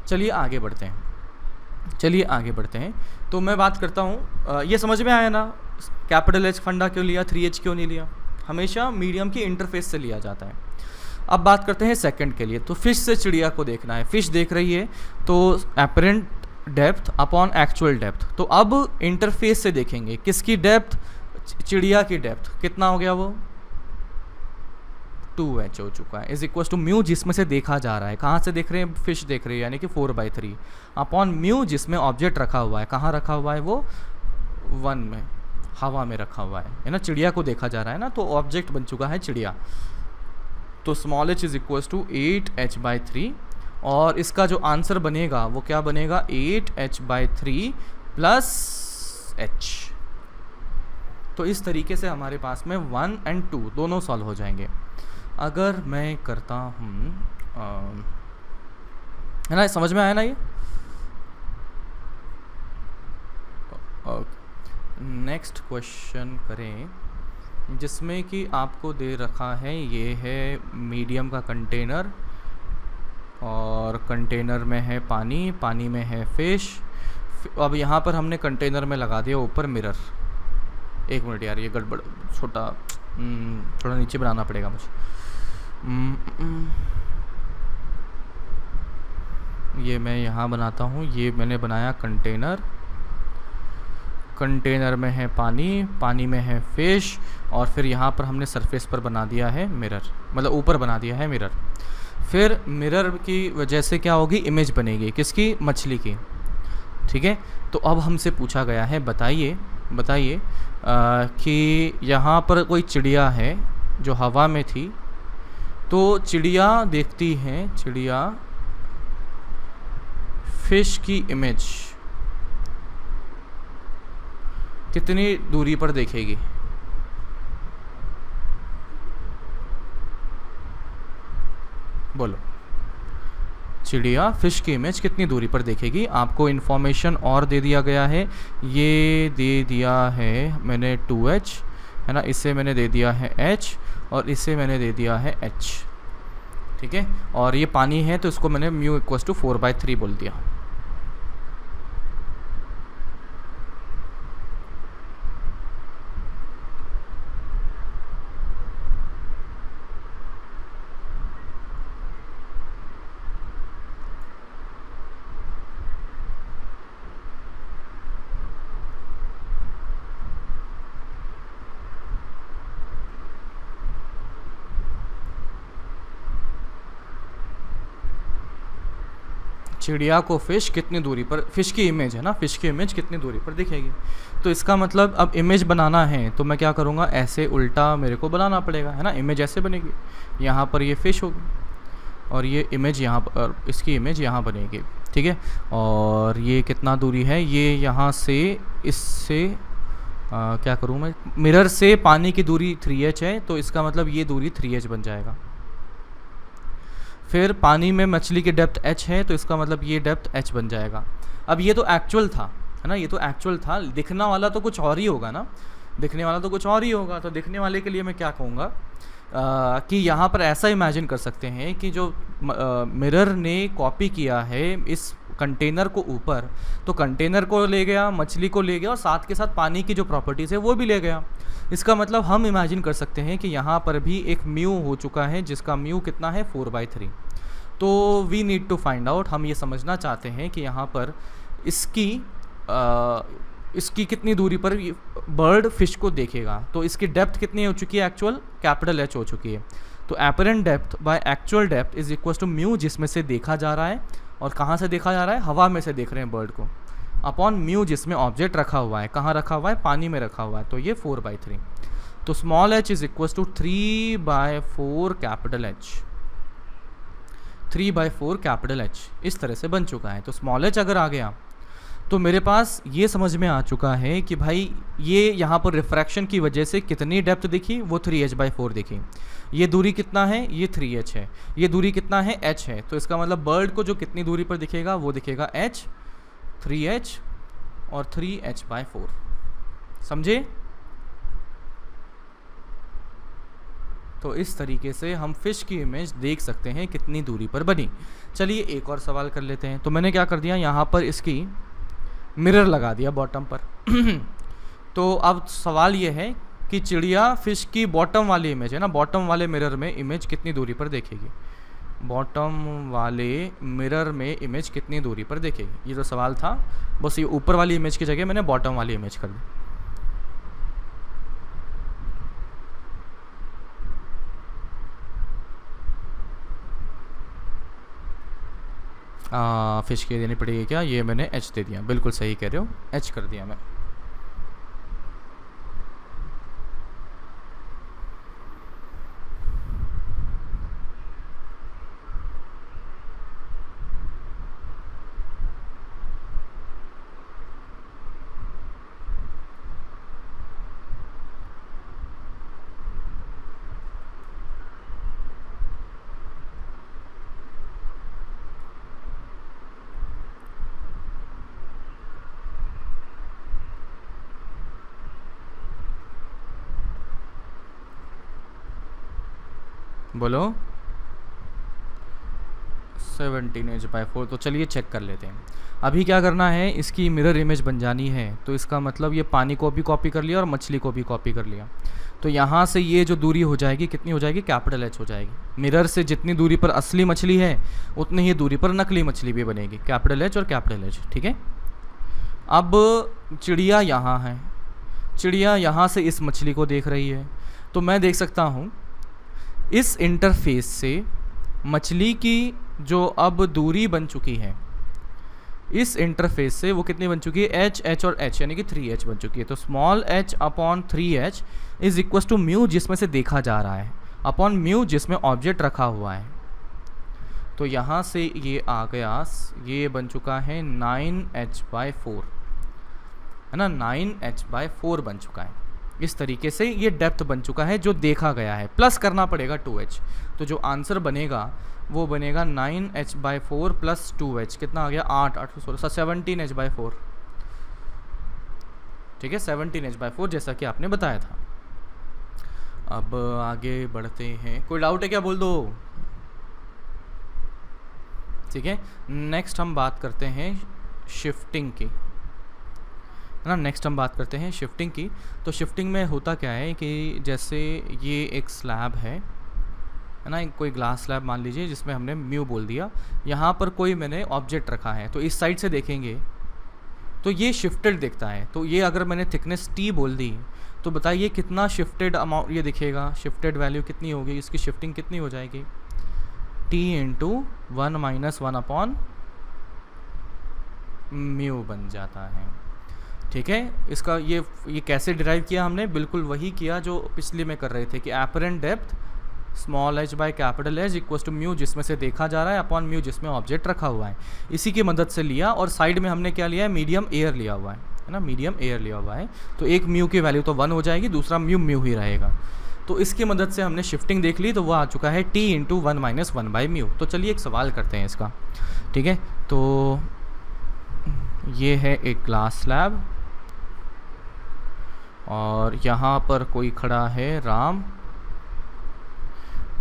चलिए आगे बढ़ते हैं। तो मैं बात करता हूँ, ये समझ में आया ना, कैपिटल एच फंडा क्यों लिया, 3h क्यों नहीं लिया? हमेशा मीडियम की इंटरफेस से लिया जाता है। अब बात करते हैं सेकंड के लिए। तो फिश से चिड़िया को देखना है, फिश देख रही है तो apparent depth upon actual depth. तो अब इंटरफेस से देखेंगे, किसकी डेप्थ? चिड़िया की डेप्थ। कितना हो गया वो? 2h हो चुका है, इज इक्वल टू म्यू जिसमें से देखा जा रहा है। कहाँ से देख रहे हैं? फिश देख रही है, यानी कि 4/3 अपॉन म्यू जिसमें ऑब्जेक्ट रखा हुआ है। कहाँ रखा हुआ है वो? 1 में, हवा में रखा हुआ है ना। चिड़िया को देखा जा रहा है ना, तो ऑब्जेक्ट बन चुका है चिड़िया। तो small h is equal to 8h/3, और इसका जो आंसर बनेगा वो क्या बनेगा? 8h/3 plus h। तो इस तरीके से हमारे पास में 1 और 2 दोनों सॉल्व हो जाएंगे। अगर मैं करता हूँ, है ना, समझ में आया ना ये? नेक्स्ट क्वेश्चन करें, जिसमें कि आपको दे रखा है, ये है मीडियम का कंटेनर, और कंटेनर में है पानी, पानी में है फिश। अब यहाँ पर हमने कंटेनर में लगा दिया ऊपर मिरर। एक मिनट यार, ये गड़बड़, थोड़ा नीचे बनाना पड़ेगा मुझे। ये मैं यहाँ बनाता हूँ, ये मैंने बनाया कंटेनर, कंटेनर में है पानी, पानी में है फिश, और फिर यहाँ पर हमने सरफेस पर बना दिया है मिरर, मतलब ऊपर बना दिया है मिरर। फिर मिरर की वजह से क्या होगी, इमेज बनेगी, किसकी, मछली की। ठीक है, तो अब हमसे पूछा गया है, बताइए बताइए कि यहाँ पर कोई चिड़िया है जो हवा में थी, तो चिड़िया देखती हैं, चिड़िया फिश की इमेज कितनी दूरी पर देखेगी। बोलो, चिड़िया फिश की इमेज कितनी दूरी पर देखेगी। आपको इन्फॉर्मेशन और दे दिया गया है, ये दे दिया है मैंने 2h, है ना, इसे मैंने दे दिया है h, और इसे मैंने दे दिया है h। ठीक है, और ये पानी है तो इसको मैंने म्यू इक्वल्स टू 4/3 बोल दिया। चिड़िया को फिश कितनी दूरी पर, फिश की इमेज है ना, फिश की इमेज कितनी दूरी पर दिखेगी। तो इसका मतलब अब इमेज बनाना है तो मैं क्या करूँगा, ऐसे उल्टा मेरे को बनाना पड़ेगा, है ना। इमेज ऐसे बनेगी, यहाँ पर ये फिश होगी और ये इमेज यहाँ पर, इसकी इमेज यहाँ बनेगी। ठीक है, और ये कितना दूरी है, ये यहाँ से इससे क्या करूँ मैं, मिरर से पानी की दूरी 3h है, तो इसका मतलब ये दूरी 3h बन जाएगा। फिर पानी में मछली की डेप्थ h है, तो इसका मतलब ये डेप्थ h बन जाएगा। अब ये तो एक्चुअल था, है ना, ये तो एक्चुअल था, दिखने वाला तो कुछ और ही होगा ना, दिखने वाला तो कुछ और ही होगा। तो दिखने वाले के लिए मैं क्या कहूँगा कि यहाँ पर ऐसा इमेजिन कर सकते हैं कि जो मिरर ने कॉपी किया है इस कंटेनर को ऊपर, तो कंटेनर को ले गया, मछली को ले गया, और साथ के साथ पानी की जो प्रॉपर्टीज़ है वो भी ले गया। इसका मतलब हम इमेजिन कर सकते हैं कि यहाँ पर भी एक म्यू हो चुका है, जिसका म्यू कितना है 4/3। तो we need to find out, हम ये समझना चाहते हैं कि यहाँ पर इसकी कितनी दूरी पर बर्ड फिश को देखेगा। तो इसकी डेप्थ कितनी हो चुकी है, एक्चुअल कैपिटल H हो चुकी है। तो apparent depth by actual depth is equal to mu, जिसमें से देखा जा रहा है, और कहाँ से देखा जा रहा है, हवा में से देख रहे हैं बर्ड को, अपॉन म्यू जिसमें ऑब्जेक्ट रखा हुआ है, कहाँ रखा हुआ है, पानी में रखा हुआ है, तो ये 4/3। तो small h is equal to 3/4 capital H, 3/4 capital H इस तरह से बन चुका है। तो स्मॉल h अगर आ गया तो मेरे पास ये समझ में आ चुका है कि भाई ये यहाँ पर रिफ्रैक्शन की वजह से कितनी डेप्थ दिखी, वो 3h/4 दिखी। ये दूरी कितना है, ये 3h है, ये दूरी कितना है, h है। तो इसका मतलब बर्ड को जो कितनी दूरी पर दिखेगा वो दिखेगा h, 3h और 3h/4। समझे? तो इस तरीके से हम फिश की इमेज देख सकते हैं कितनी दूरी पर बनी। चलिए एक और सवाल कर लेते हैं। तो मैंने क्या कर दिया, यहाँ पर इसकी मिरर लगा दिया बॉटम पर तो अब सवाल ये है कि चिड़िया फिश की बॉटम वाली इमेज है ना, बॉटम वाले मिरर में इमेज कितनी दूरी पर देखेगी, बॉटम वाले मिरर में इमेज कितनी दूरी पर देखेगी। ये जो सवाल था, बस ये ऊपर वाली इमेज की जगह मैंने बॉटम वाली इमेज कर दी। फिश की देनी पड़ेगी क्या, ये मैंने h दे दिया, बिल्कुल सही कह रहे हो, h कर दिया मैं। बोलो 17h/4। तो चलिए चेक कर लेते हैं। अभी क्या करना है, इसकी मिरर इमेज बन जानी है। तो इसका मतलब ये पानी को भी कॉपी कर लिया और मछली को भी कॉपी कर लिया। तो यहाँ से ये जो दूरी हो जाएगी कितनी हो जाएगी, कैपिटल एच हो जाएगी। मिरर से जितनी दूरी पर असली मछली है उतनी ही दूरी पर नकली मछली भी बनेगी, कैपिटल एच और कैपिटल एच, ठीक है। अब चिड़िया यहाँ है, चिड़िया यहाँ से इस मछली को देख रही है, तो मैं देख सकता हूँ इस इंटरफेस से मछली की जो अब दूरी बन चुकी है, इस इंटरफेस से वो कितनी बन चुकी है, एच एच और एच, यानी कि 3h बन चुकी है। तो small h upon 3h is equal to mu जिसमें से देखा जा रहा है अपॉन म्यू जिसमें ऑब्जेक्ट रखा हुआ है। तो यहाँ से ये आ गया, ये बन चुका है 9h/4, है ना, 9h/4 बन चुका है। इस तरीके से ये डेप्थ बन चुका है जो देखा गया है, प्लस करना पड़ेगा 2h। तो जो आंसर बनेगा वो बनेगा 9h/4 प्लस 2h, कितना आ गया 8 8 16 17h/4, ठीक है, 17h/4 जैसा कि आपने बताया था। अब आगे बढ़ते हैं, कोई डाउट है क्या, बोल दो, ठीक है। नेक्स्ट हम बात करते हैं शिफ्टिंग की, है ना, नेक्स्ट हम बात करते हैं शिफ्टिंग की। तो शिफ्टिंग में होता क्या है कि जैसे ये एक स्लैब है ना, कोई ग्लास स्लैब मान लीजिए जिसमें हमने म्यू बोल दिया, यहाँ पर कोई मैंने ऑब्जेक्ट रखा है, तो इस साइड से देखेंगे तो ये शिफ्टेड दिखता है। तो ये अगर मैंने थिकनेस t बोल दी तो बताइए कितना शिफ्टेड अमाउंट ये दिखेगा, शिफ्टेड वैल्यू कितनी होगी, इसकी शिफ्टिंग कितनी हो जाएगी, t इंटू 1 - 1 अपॉन म्यू बन जाता है, ठीक है। इसका ये कैसे डिराइव किया हमने, बिल्कुल वही किया जो पिछले में कर रहे थे कि apparent depth small h by capital H equal to mu जिसमें से देखा जा रहा है अपॉन म्यू जिसमें ऑब्जेक्ट रखा हुआ है, इसी की मदद से लिया। और साइड में हमने क्या लिया है, मीडियम एयर लिया हुआ है ना, मीडियम एयर लिया हुआ है। तो एक म्यू की वैल्यू तो 1 हो जाएगी, दूसरा म्यू ही रहेगा। तो इसकी मदद से हमने शिफ्टिंग देख ली, तो वो आ चुका है t इंटू 1 - 1 बाई म्यू। तो चलिए एक सवाल करते हैं इसका, ठीक है। तो ये है एक ग्लास स्लैब और यहाँ पर कोई खड़ा है राम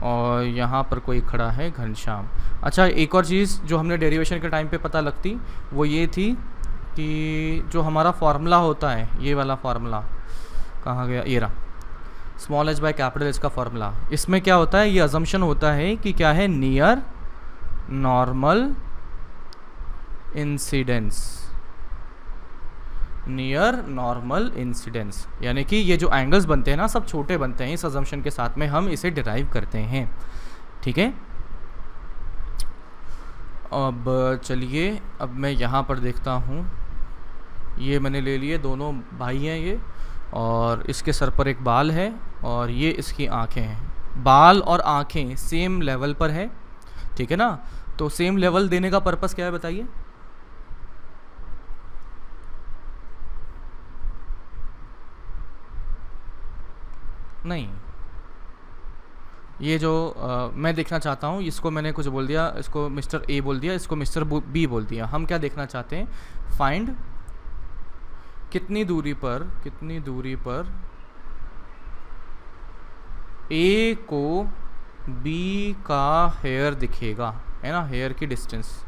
और यहाँ पर कोई खड़ा है घनश्याम। अच्छा, एक और चीज़ जो हमने डेरिवेशन के टाइम पे पता लगती वो ये थी कि जो हमारा फार्मूला होता है, ये वाला फार्मूला कहाँ गया, ये रहा, small h by capital H का फार्मूला। इसमें क्या होता है, ये अजम्पशन होता है कि क्या है, near normal incidence, near normal incidence, यानी कि ये जो एंगल्स बनते हैं ना सब छोटे बनते हैं। इस अजम्पशन के साथ में हम इसे डिराइव करते हैं, ठीक है। अब चलिए, अब मैं यहाँ पर देखता हूँ, ये मैंने ले लिए, दोनों भाई हैं ये, और इसके सर पर एक बाल है और ये इसकी आँखें हैं। बाल और आँखें सेम लेवल पर है, ठीक है ना। तो सेम लेवल देने का पर्पस क्या है बताइए, नहीं, ये जो मैं देखना चाहता हूँ, इसको मैंने कुछ बोल दिया, इसको मिस्टर ए बोल दिया, इसको मिस्टर बी बोल दिया। हम क्या देखना चाहते हैं, फाइंड कितनी दूरी पर ए को बी का हेयर दिखेगा, है ना, हेयर की डिस्टेंस,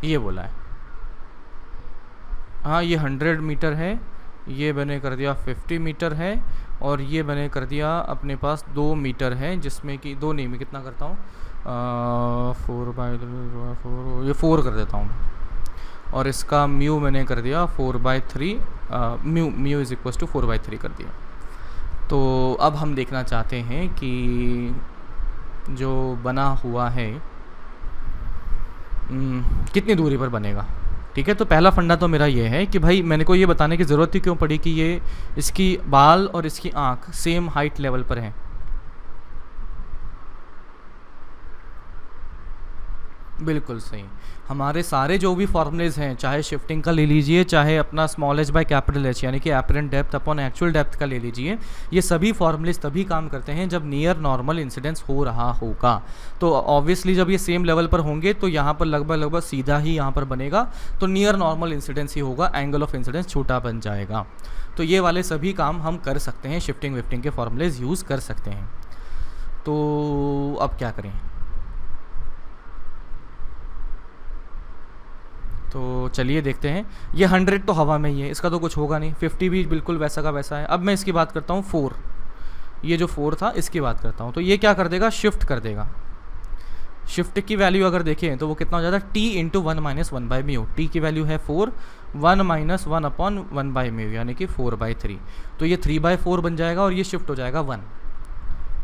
ये बोला है। हाँ, ये 100 मीटर है, ये मैंने कर दिया 50 मीटर है, और ये मैंने कर दिया अपने पास 2 मीटर है, जिसमें कि 2 नहीं, मैं कितना करता हूँ, 4/4, ये 4 कर देता हूँ। और इसका म्यू मैंने कर दिया 4/3, म्यू इज इक्वल टू 4/3 कर दिया। तो अब हम देखना चाहते हैं कि जो बना हुआ है कितनी दूरी पर बनेगा, ठीक है। तो पहला फंडा तो मेरा ये है कि भाई मैंने को ये बताने की ज़रूरत ही क्यों पड़ी कि ये इसकी बाल और इसकी आँख सेम हाइट लेवल पर हैं। बिल्कुल सही, हमारे सारे जो भी फॉर्मूलेज हैं, चाहे शिफ्टिंग का ले लीजिए, चाहे अपना small h by capital H यानी कि apparent depth upon actual depth का ले लीजिए, ये सभी फॉर्मूलेज तभी काम करते हैं जब नियर नॉर्मल इंसिडेंस हो रहा होगा। तो ऑब्वियसली जब ये सेम लेवल पर होंगे तो यहाँ पर लगभग सीधा ही यहाँ पर बनेगा, तो नियर नॉर्मल इंसिडेंस ही होगा, एंगल ऑफ इंसिडेंस छोटा बन जाएगा। तो ये वाले सभी काम हम कर सकते हैं, शिफ्टिंग विफ्टिंग के फॉर्मूलेज यूज़ कर सकते हैं। तो अब क्या करें, तो चलिए देखते हैं। ये 100 तो हवा में ही है, इसका तो कुछ होगा नहीं। 50 भी बिल्कुल वैसा का वैसा है। अब मैं इसकी बात करता हूँ 4, ये जो 4 था इसकी बात करता हूँ। तो ये क्या कर देगा, शिफ्ट कर देगा। शिफ्ट की वैल्यू अगर देखें तो वो कितना हो जाता है, t into 1 minus 1 by mu. T की वैल्यू है 4, 1 माइनस 1 अपॉन 1 बाई म्यू यानी कि 4/3। तो ये 3/4 बन जाएगा और ये शिफ्ट हो जाएगा 1,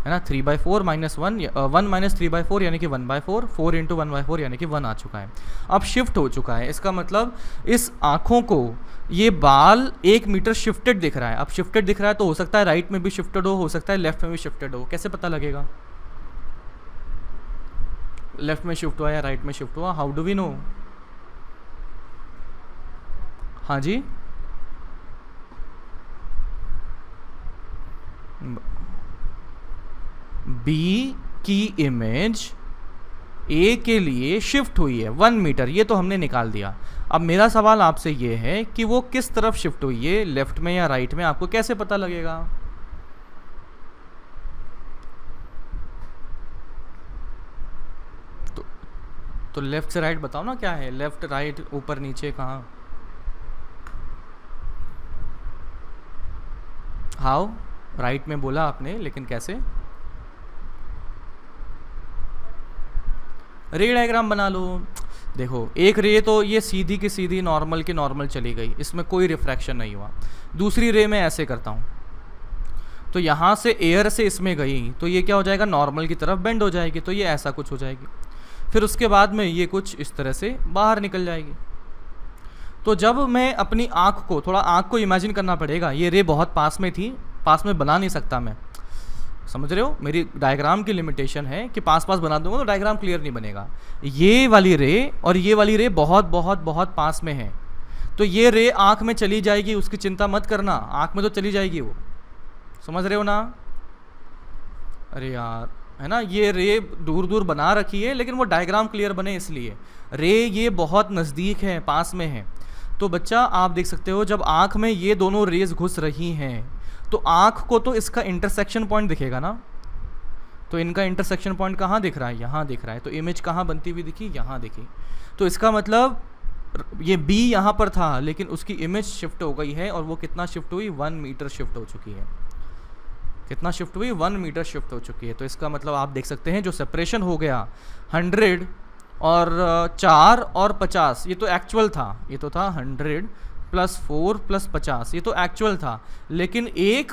है ना। 3/4 माइनस 1, 1 माइनस 3/4 यानी कि 1/4, 4 इंटू 1/4 यानी कि 1 आ चुका है। अब शिफ्ट हो चुका है, इसका मतलब इस आँखों को ये बाल 1 मीटर शिफ्टेड दिख रहा है। अब शिफ्टेड दिख रहा है तो हो सकता है राइट में भी शिफ्टेड हो सकता है लेफ्ट में भी शिफ्टेड हो। कैसे पता लगेगा लेफ्ट में शिफ्ट हुआ या राइट में शिफ्ट हुआ, हाउ डू वी नो? हाँ जी, बी की इमेज ए के लिए शिफ्ट हुई है 1 मीटर, ये तो हमने निकाल दिया। अब मेरा सवाल आपसे ये है कि वो किस तरफ शिफ्ट हुई है, लेफ्ट में या राइट में, आपको कैसे पता लगेगा? तो लेफ्ट से राइट बताओ ना, क्या है लेफ्ट राइट ऊपर नीचे कहाँ? हाउ, राइट में बोला आपने लेकिन कैसे? रे डायग्राम बना लो। देखो एक रे तो ये सीधी की सीधी नॉर्मल की नॉर्मल चली गई, इसमें कोई रिफ्रैक्शन नहीं हुआ। दूसरी रे मैं ऐसे करता हूँ, तो यहाँ से एयर से इसमें गई तो ये क्या हो जाएगा, नॉर्मल की तरफ बेंड हो जाएगी, तो ये ऐसा कुछ हो जाएगी। फिर उसके बाद में ये कुछ इस तरह से बाहर निकल जाएगी। तो जब मैं अपनी आँख को, थोड़ा आँख को इमेजिन करना पड़ेगा, ये रे बहुत पास में थी, पास में बना नहीं सकता मैं, समझ रहे हो? मेरी डायग्राम की लिमिटेशन है कि पास पास बना दूंगा तो डायग्राम क्लियर नहीं बनेगा। ये वाली रे और ये वाली रे बहुत बहुत बहुत पास में है, तो ये रे आँख में चली जाएगी, उसकी चिंता मत करना, आँख में तो चली जाएगी वो, समझ रहे हो ना? अरे यार, है ना, ये रे दूर दूर बना रखी है लेकिन वो डायग्राम क्लियर बने इसलिए। रे ये बहुत नज़दीक है, पास में है। तो बच्चा आप देख सकते हो जब आँख में ये दोनों रेज घुस रही हैं तो आँख को तो इसका इंटरसेक्शन पॉइंट दिखेगा ना। तो इनका इंटरसेक्शन पॉइंट कहाँ दिख रहा है, यहाँ दिख रहा है। तो इमेज कहाँ बनती हुई दिखी, यहाँ दिखी। तो इसका मतलब ये बी यहाँ पर था लेकिन उसकी इमेज शिफ्ट हो गई है, और वो कितना शिफ्ट हुई, 1 मीटर शिफ्ट हो चुकी है। कितना शिफ्ट हुई, 1 मीटर शिफ्ट हो चुकी है। तो इसका मतलब आप देख सकते हैं जो सेपरेशन हो गया 100 और 4 और 50, ये तो एक्चुअल था, ये तो था 100 + 4 + 50, ये तो एक्चुअल था। लेकिन एक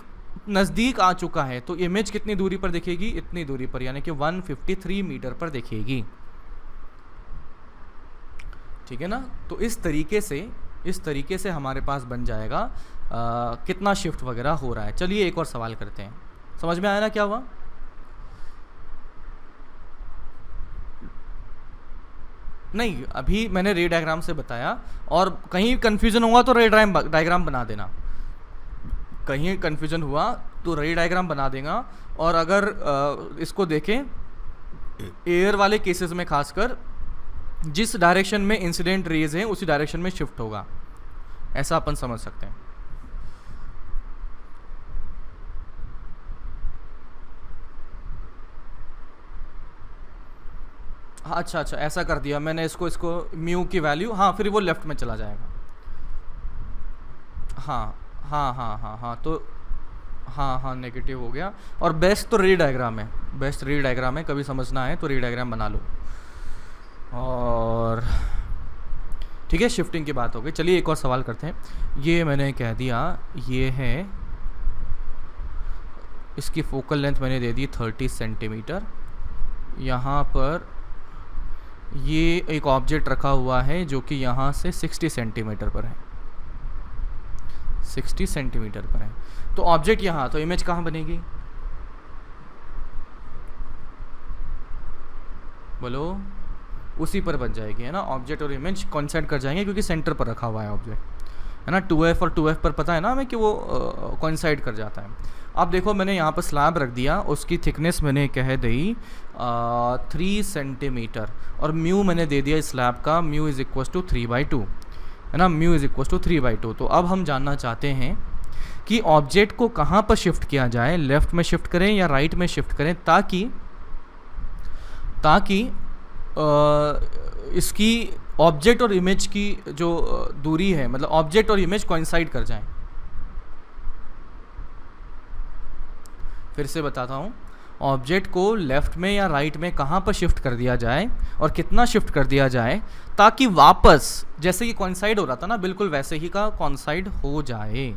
नज़दीक आ चुका है तो इमेज कितनी दूरी पर दिखेगी, इतनी दूरी पर, यानी कि 153 मीटर पर दिखेगी। ठीक है ना। तो इस तरीके से हमारे पास बन जाएगा कितना शिफ्ट वगैरह हो रहा है। चलिए एक और सवाल करते हैं। समझ में आया ना क्या हुआ? नहीं, अभी मैंने रे डायग्राम से बताया, और कहीं कन्फ्यूजन हुआ तो रे डायग्राम बना देना। कहीं कन्फ्यूजन हुआ तो रे डायग्राम बना देगा। और अगर इसको देखें एयर वाले केसेस में, खासकर जिस डायरेक्शन में इंसिडेंट रेज हैं उसी डायरेक्शन में शिफ्ट होगा, ऐसा अपन समझ सकते हैं। अच्छा, ऐसा कर दिया मैंने, इसको म्यू की वैल्यू, हाँ, फिर वो लेफ्ट में चला जाएगा। हाँ, तो हाँ, नेगेटिव हो गया। और बेस्ट तो रे डायग्राम है, कभी समझना है तो रे डायग्राम बना लो। और ठीक है, शिफ्टिंग की बात हो गई। चलिए एक और सवाल करते हैं। ये मैंने कह दिया, ये है, इसकी फोकल लेंथ मैंने दे दी 30 सेंटीमीटर। यहाँ पर ये एक ऑब्जेक्ट रखा हुआ है जो कि यहाँ से 60 सेंटीमीटर पर है, 60 सेंटीमीटर पर है। तो ऑब्जेक्ट यहाँ, तो इमेज कहाँ बनेगी, बोलो? उसी पर बन जाएगी, है ना। ऑब्जेक्ट और इमेज कॉन्सेंट कर जाएंगे क्योंकि सेंटर पर रखा हुआ है ऑब्जेक्ट, है ना। 2F और 2F पर पता है ना हमें कि वो कॉन्साइड कर जाता है। अब देखो मैंने यहाँ पर स्लैब रख दिया, उसकी थिकनेस मैंने कह दी 3 सेंटीमीटर, और म्यू मैंने दे दिया स्लैब का, म्यू इज़ इक्वल टू 3/2, है ना, म्यू इज़ इक्वल टू 3/2। तो अब हम जानना चाहते हैं कि ऑब्जेक्ट को कहाँ पर शिफ्ट किया जाए, लेफ़्ट में शिफ्ट करें या राइट में शिफ्ट करें, ताकि इसकी ऑब्जेक्ट और इमेज की जो दूरी है, मतलब ऑब्जेक्ट और इमेज कोइंसाइड कर जाएं। फिर से बताता हूँ, ऑब्जेक्ट को लेफ्ट में या राइट में कहाँ पर शिफ्ट कर दिया जाए और कितना शिफ्ट कर दिया जाए ताकि वापस जैसे कि कोइंसाइड हो रहा था ना, बिल्कुल वैसे ही का कोइंसाइड हो जाए।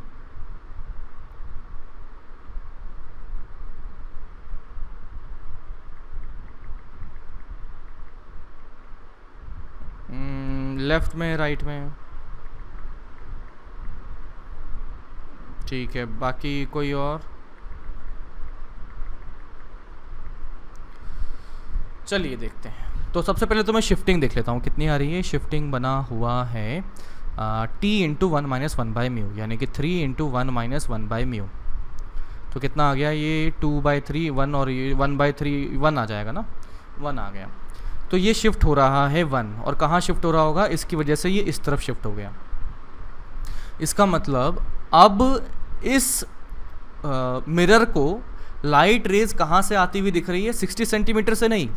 लेफ्ट में राइट में, ठीक है। बाकी कोई और? चलिए देखते हैं। तो सबसे पहले तो मैं शिफ्टिंग देख लेता हूँ कितनी आ रही है। शिफ्टिंग बना हुआ है T into 1 minus 1 by mu, यानी कि 3 इंटू 1 माइनस 1 बाई म्यू। तो कितना आ गया ये 2/3 1, और ये 1/3 1 आ जाएगा ना, 1 आ गया। तो ये शिफ्ट हो रहा है 1, और कहाँ शिफ्ट हो रहा होगा, इसकी वजह से ये इस तरफ शिफ्ट हो गया। इसका मतलब अब इस मिरर को लाइट रेज कहाँ से आती हुई दिख रही है, 60 सेंटीमीटर से नहीं,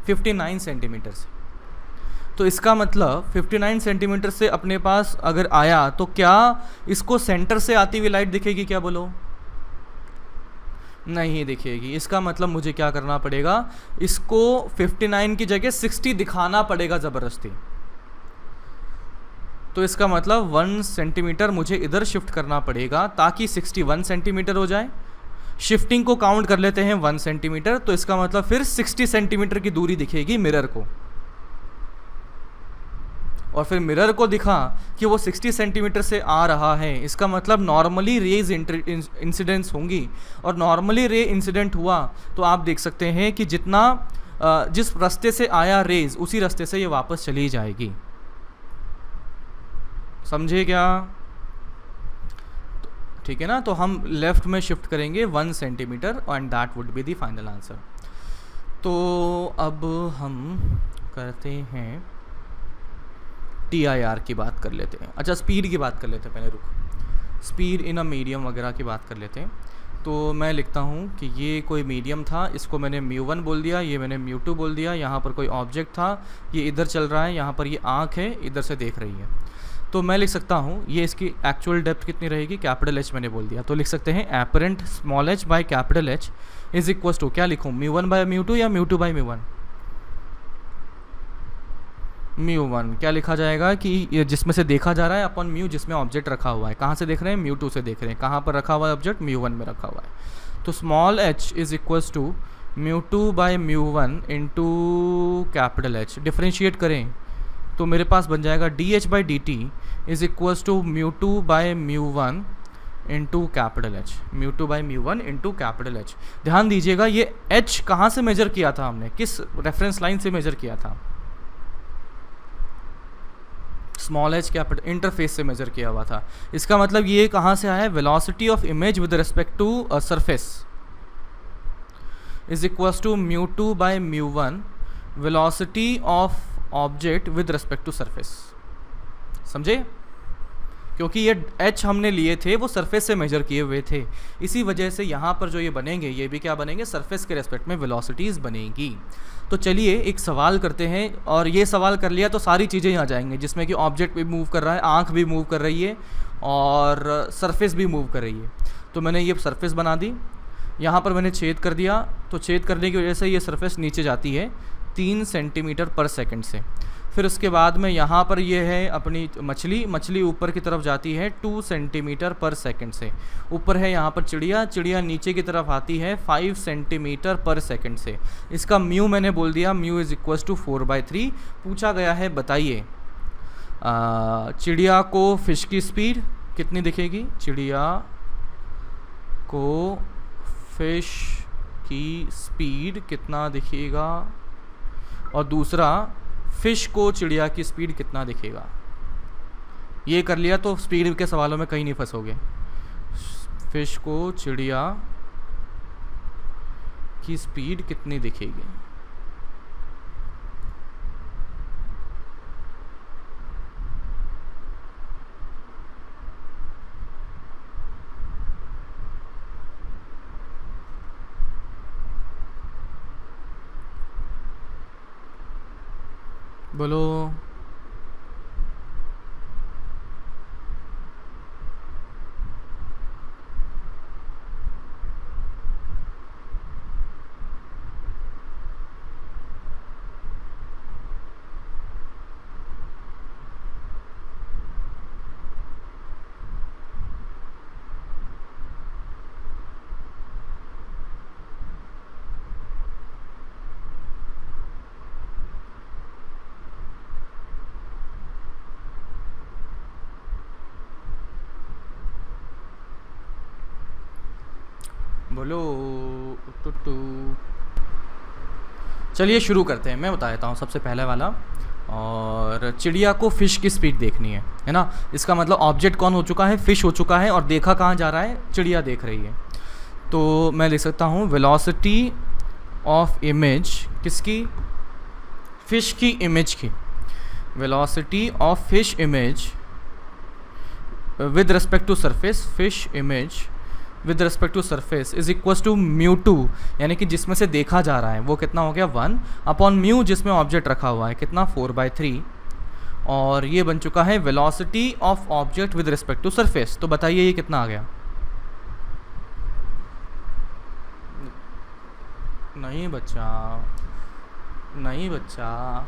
59 सेंटीमीटर से। तो इसका मतलब 59 सेंटीमीटर से अपने पास अगर आया तो क्या इसको सेंटर से आती हुई लाइट दिखेगी, क्या बोलो? नहीं दिखेगी। इसका मतलब मुझे क्या करना पड़ेगा, इसको 59 की जगह 60 दिखाना पड़ेगा ज़बरदस्ती। तो इसका मतलब 1 सेंटीमीटर मुझे इधर शिफ्ट करना पड़ेगा ताकि 61 सेंटीमीटर हो जाए। शिफ्टिंग को काउंट कर लेते हैं 1 सेंटीमीटर, तो इसका मतलब फिर 60 सेंटीमीटर की दूरी दिखेगी मिरर को, और फिर मिरर को दिखा कि वो 60 सेंटीमीटर से आ रहा है। इसका मतलब नॉर्मली रेज इंसिडेंस होंगी, और नॉर्मली रे इंसिडेंट हुआ तो आप देख सकते हैं कि जितना जिस रास्ते से आया रेज उसी रास्ते से ये वापस चली जाएगी। समझे क्या? ठीक है ना। तो हम लेफ्ट में शिफ्ट करेंगे 1 centimetre, and that would be the final answer. तो अब हम करते हैं TIR की बात कर लेते हैं। अच्छा, स्पीड की बात कर लेते हैं पहले, रुक। स्पीड इन अ मीडियम वगैरह की बात कर लेते हैं। तो मैं लिखता हूँ कि ये कोई मीडियम था, इसको मैंने μ1 बोल दिया, ये मैंने μ2 बोल दिया। यहाँ पर कोई ऑब्जेक्ट था, ये इधर चल रहा है, यहाँ पर ये आँख है, इधर से देख रही है। तो मैं लिख सकता हूँ ये इसकी एक्चुअल डेप्थ कितनी रहेगी, कैपिटल H मैंने बोल दिया। तो लिख सकते हैं apparent small h by capital H is equal to, क्या लिखूँ, μ1 बाई μ2 या μ2 बाई μ1? μ1 क्या लिखा जाएगा कि ये जिसमें से देखा जा रहा है अपन म्यू, जिसमें ऑब्जेक्ट रखा हुआ है, कहाँ से देख रहे हैं, μ2 से देख रहे हैं। कहाँ पर रखा हुआ है ऑब्जेक्ट, μ1 में रखा हुआ है। तो small h is equals to μ2 by μ1 into capital H। Differentiate करें तो मेरे पास बन जाएगा dH by dt is equals to μ2 by μ1 into capital H, μ2 by μ1 into capital H। ध्यान दीजिएगा ये H कहाँ से मेजर किया था हमने, किस रेफरेंस लाइन से मेजर किया था? स्मॉल h कैपिटल इंटरफेस से मेजर किया हुआ था। इसका मतलब ये कहाँ से आया है, velocity of image with respect to a surface is equals to μ2 by μ1 velocity of object with respect to surface. समझे? क्योंकि ये h हमने लिए थे वो सरफेस से मेजर किए हुए थे, इसी वजह से यहाँ पर जो ये बनेंगे ये भी क्या बनेंगे, सरफेस के रेस्पेक्ट में वेलोसिटीज़ बनेगी। तो चलिए एक सवाल करते हैं, और ये सवाल कर लिया तो सारी चीज़ें यहाँ जाएंगे, जिसमें कि ऑब्जेक्ट भी मूव कर रहा है, आँख भी मूव कर रही है, और सरफेस भी मूव कर रही है। तो मैंने ये सरफेस बना दी, यहाँ पर मैंने छेद कर दिया। तो छेद करने की वजह से ये सरफेस नीचे जाती है 3 सेंटीमीटर पर सेकंड से। फिर उसके बाद में यहाँ पर ये है अपनी मछली ऊपर की तरफ जाती है 2 सेंटीमीटर पर सेकंड से। ऊपर है यहाँ पर चिड़िया नीचे की तरफ आती है 5 सेंटीमीटर पर सेकंड से। इसका म्यू मैंने बोल दिया, म्यू इज इक्वल्स टू 4/3। पूछा गया है बताइए चिड़िया को फिश की स्पीड कितनी दिखेगी, चिड़िया को फिश की स्पीड कितना दिखेगा, और दूसरा फिश को चिड़िया की स्पीड कितना दिखेगा। ये कर लिया तो स्पीड के सवालों में कहीं नहीं फंसोगे। फिश को चिड़िया की स्पीड कितनी दिखेगी, बोलो। बोलो टुटू। चलिए शुरू करते हैं, मैं बता देता हूँ सबसे पहले वाला। और चिड़िया को फिश की स्पीड देखनी है ना। इसका मतलब ऑब्जेक्ट कौन हो चुका है, फिश हो चुका है, और देखा कहाँ जा रहा है, चिड़िया देख रही है। तो मैं लिख सकता हूँ वेलोसिटी ऑफ इमेज, किसकी, फिश की इमेज की। Velocity of fish image with respect to surface, fish image with respect to surface is equals to μ2, यानी कि जिसमें से देखा जा रहा है वो कितना हो गया 1 अपॉन म्यू, जिसमें ऑब्जेक्ट रखा हुआ है कितना 4/3, और ये बन चुका है velocity of object with respect to surface. तो बताइए ये कितना आ गया। नहीं बच्चा, नहीं बच्चा,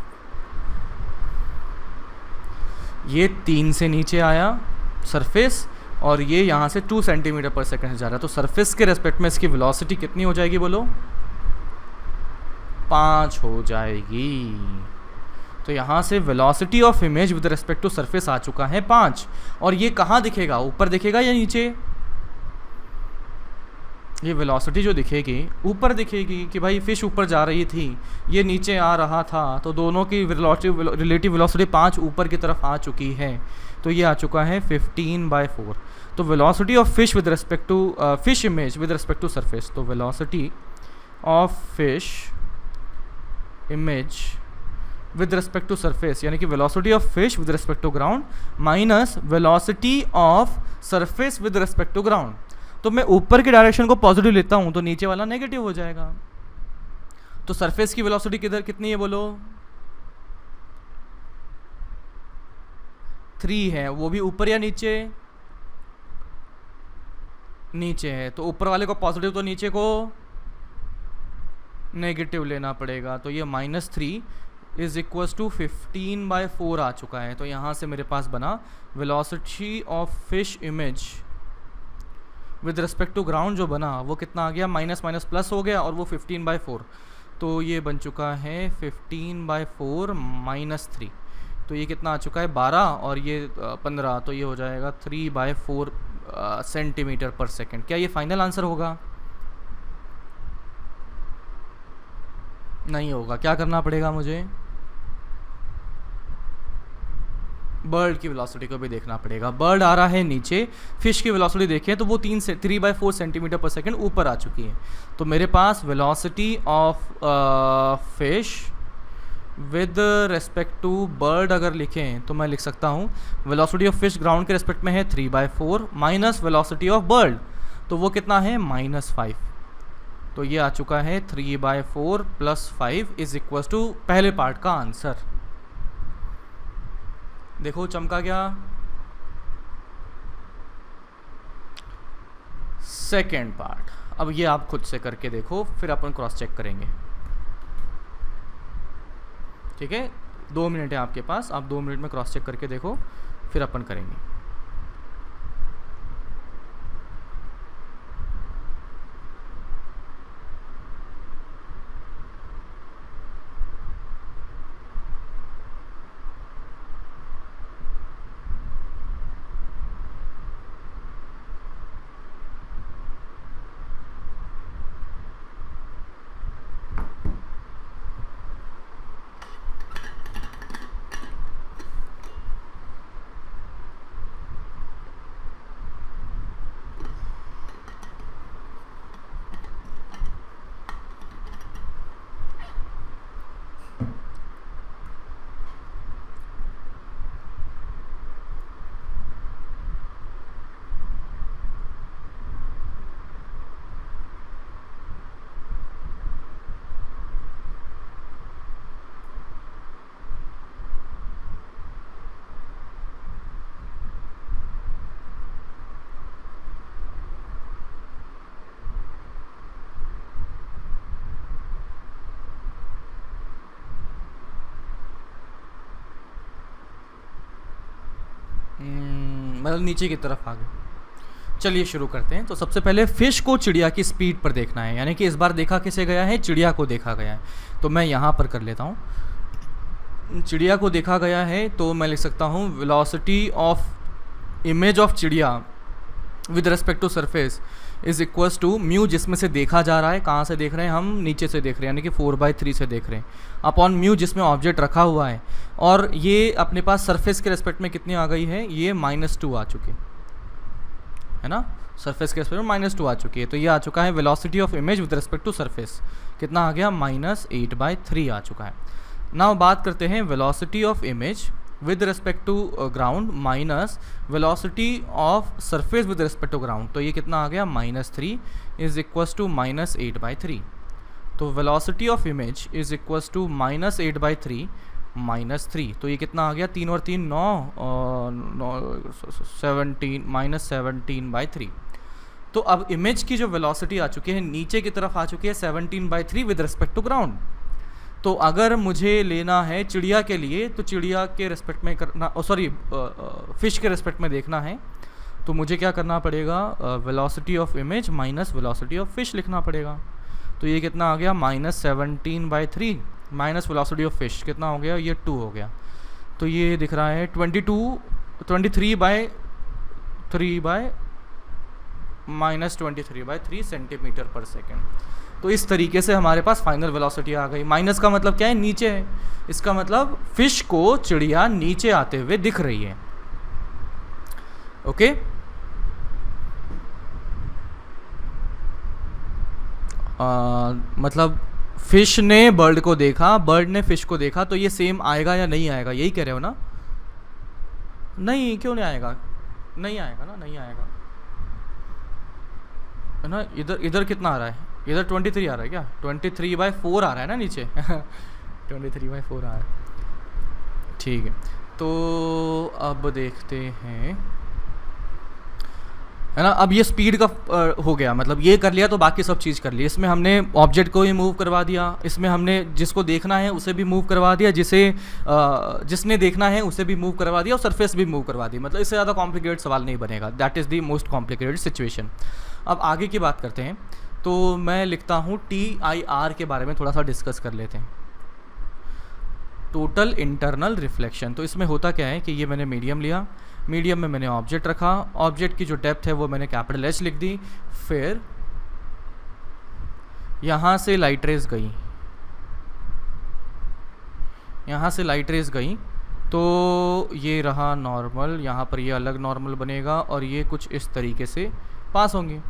ये 3 से नीचे आया सरफेस, और ये यहाँ से 2 सेंटीमीटर पर सेकंड से जा रहा है। तो सरफेस के रेस्पेक्ट में इसकी वेलोसिटी कितनी हो जाएगी बोलो, 5 हो जाएगी। तो यहाँ से velocity of image with respect to surface आ चुका है 5। और ये कहाँ दिखेगा, ऊपर दिखेगा या नीचे? ये वेलोसिटी जो दिखेगी ऊपर दिखेगी कि भाई फिश ऊपर जा रही थी, ये नीचे आ रहा था, तो दोनों की रिलेटिव वेलोसिटी 5 ऊपर की तरफ आ चुकी है। तो ये आ चुका है 15/4। तो velocity of fish with respect to fish image with respect to surface, तो velocity of fish image with respect to surface, यानी कि velocity of fish with respect to ground minus velocity of surface with respect to ground. तो मैं ऊपर की direction को positive लेता हूं तो नीचे वाला नेगेटिव हो जाएगा। तो सरफेस की वेलोसिटी किधर कितनी है बोलो, 3 है, वो भी ऊपर या नीचे, नीचे है। तो ऊपर वाले को पॉजिटिव तो नीचे को नेगेटिव लेना पड़ेगा। तो ये -3 इज इक्वल्स टू 15/4 आ चुका है। तो यहाँ से मेरे पास बना velocity of fish image with respect to ground, जो बना वो कितना आ गया, माइनस माइनस प्लस हो गया, और वो 15/4। तो ये बन चुका है 15/4 -3। तो ये कितना आ चुका है 12, और ये 15, तो ये हो जाएगा 3/4 सेंटीमीटर पर सेकेंड। क्या ये फाइनल आंसर होगा? नहीं होगा। क्या करना पड़ेगा मुझे, बर्ड की वेलोसिटी को भी देखना पड़ेगा। बर्ड आ रहा है नीचे, फिश की वेलोसिटी देखें तो वो 3/4 सेंटीमीटर पर सेकेंड ऊपर आ चुकी है। तो मेरे पास velocity of fish with respect to bird अगर लिखें तो मैं लिख सकता हूँ वेलोसिटी ऑफ फिश ग्राउंड के रेस्पेक्ट में है 3/4 माइनस वेलोसिटी ऑफ बर्ड, तो वो कितना है -5। तो ये आ चुका है 3/4 + 5 इज इक्वल टू पहले पार्ट का आंसर। देखो चमका क्या। सेकेंड पार्ट, अब ये आप खुद से करके देखो, फिर अपन क्रॉस चेक करेंगे। ठीक है, 2 मिनट है आपके पास, आप 2 मिनट में क्रॉस चेक करके देखो, फिर अपन करेंगे। मतलब नीचे की तरफ आ गए। चलिए शुरू करते हैं। तो सबसे पहले फिश को चिड़िया की स्पीड पर देखना है, यानी कि इस बार देखा किसे गया है, चिड़िया को देखा गया है। तो मैं यहाँ पर कर लेता हूँ, चिड़िया को देखा गया है, तो मैं लिख सकता हूँ वेलोसिटी ऑफ इमेज ऑफ चिड़िया with respect to surface is equals to mu, जिसमें से देखा जा रहा है, कहाँ से देख रहे हैं हम, नीचे से देख रहे हैं, यानी कि 4/3 से देख रहे हैं, अपॉन म्यू जिसमें ऑब्जेक्ट रखा हुआ है, और ये अपने पास सरफेस के रेस्पेक्ट में कितनी आ गई है, ये -2 आ चुकी है ना, सरफेस के रेस्पेक्ट में -2 आ चुकी है। तो ये आ चुका है velocity of image with respect to surface, कितना आ गया, -8/3 आ चुका है। नाउ बात करते हैं velocity of image with respect to ground minus velocity of surface with respect to ground, तो ये कितना आ गया, -3 इज इक्वल्स टू -8/3। तो velocity of image is equals to -8/3 -3, तो ये कितना आ गया, 3 और 3 9 17 -17/3। तो अब इमेज की जो वेलोसिटी आ चुकी है नीचे की तरफ आ चुकी है 17/3 विद रिस्पेक्ट टू ग्राउंड। तो अगर मुझे लेना है चिड़िया के लिए, तो चिड़िया के रेस्पेक्ट में करना, फिश के रेस्पेक्ट में देखना है, तो मुझे क्या करना पड़ेगा, velocity of image minus velocity of fish लिखना पड़ेगा। तो ये कितना आ गया, -17/3 माइनस वेलोसिटी ऑफ फिश कितना हो गया, ये 2 हो गया। तो ये दिख रहा है 23/3 सेंटीमीटर पर सेकेंड। तो इस तरीके से हमारे पास फाइनल वेलोसिटी आ गई। माइनस का मतलब क्या है, नीचे है, इसका मतलब फिश को चिड़िया नीचे आते हुए दिख रही है। ओके, मतलब फिश ने बर्ड को देखा, बर्ड ने फिश को देखा, तो ये सेम आएगा या नहीं आएगा, यही कह रहे हो ना? नहीं, क्यों नहीं आएगा, नहीं आएगा ना, नहीं आएगा है ना। इधर कितना आ रहा है, इधर 23 आ रहा है क्या, 23/4 आ रहा है ना नीचे 23/4 आ रहा है, ठीक है। तो अब देखते हैं, है ना, अब ये स्पीड का हो गया, मतलब ये कर लिया तो बाकी सब चीज़ कर ली। इसमें हमने ऑब्जेक्ट को ही मूव करवा दिया, इसमें हमने जिसको देखना है उसे भी मूव करवा दिया, जिसने देखना है उसे भी मूव करवा दिया, और सरफेस भी मूव करवा दी। मतलब इससे ज़्यादा कॉम्प्लिकेटेड सवाल नहीं बनेगा। That is the most complicated situation. अब आगे की बात करते हैं, तो मैं लिखता हूँ TIR के बारे में थोड़ा सा डिस्कस कर लेते हैं, टोटल इंटरनल रिफ्लेक्शन। तो इसमें होता क्या है कि ये मैंने मीडियम लिया, मीडियम में मैंने ऑब्जेक्ट रखा, ऑब्जेक्ट की जो डेप्थ है वो मैंने कैपिटल H लिख दी, फिर यहाँ से लाइट रेज गई, यहाँ से लाइट रेज गई, तो ये रहा नॉर्मल, यहाँ पर ये अलग नॉर्मल बनेगा और ये कुछ इस तरीके से पास होंगे।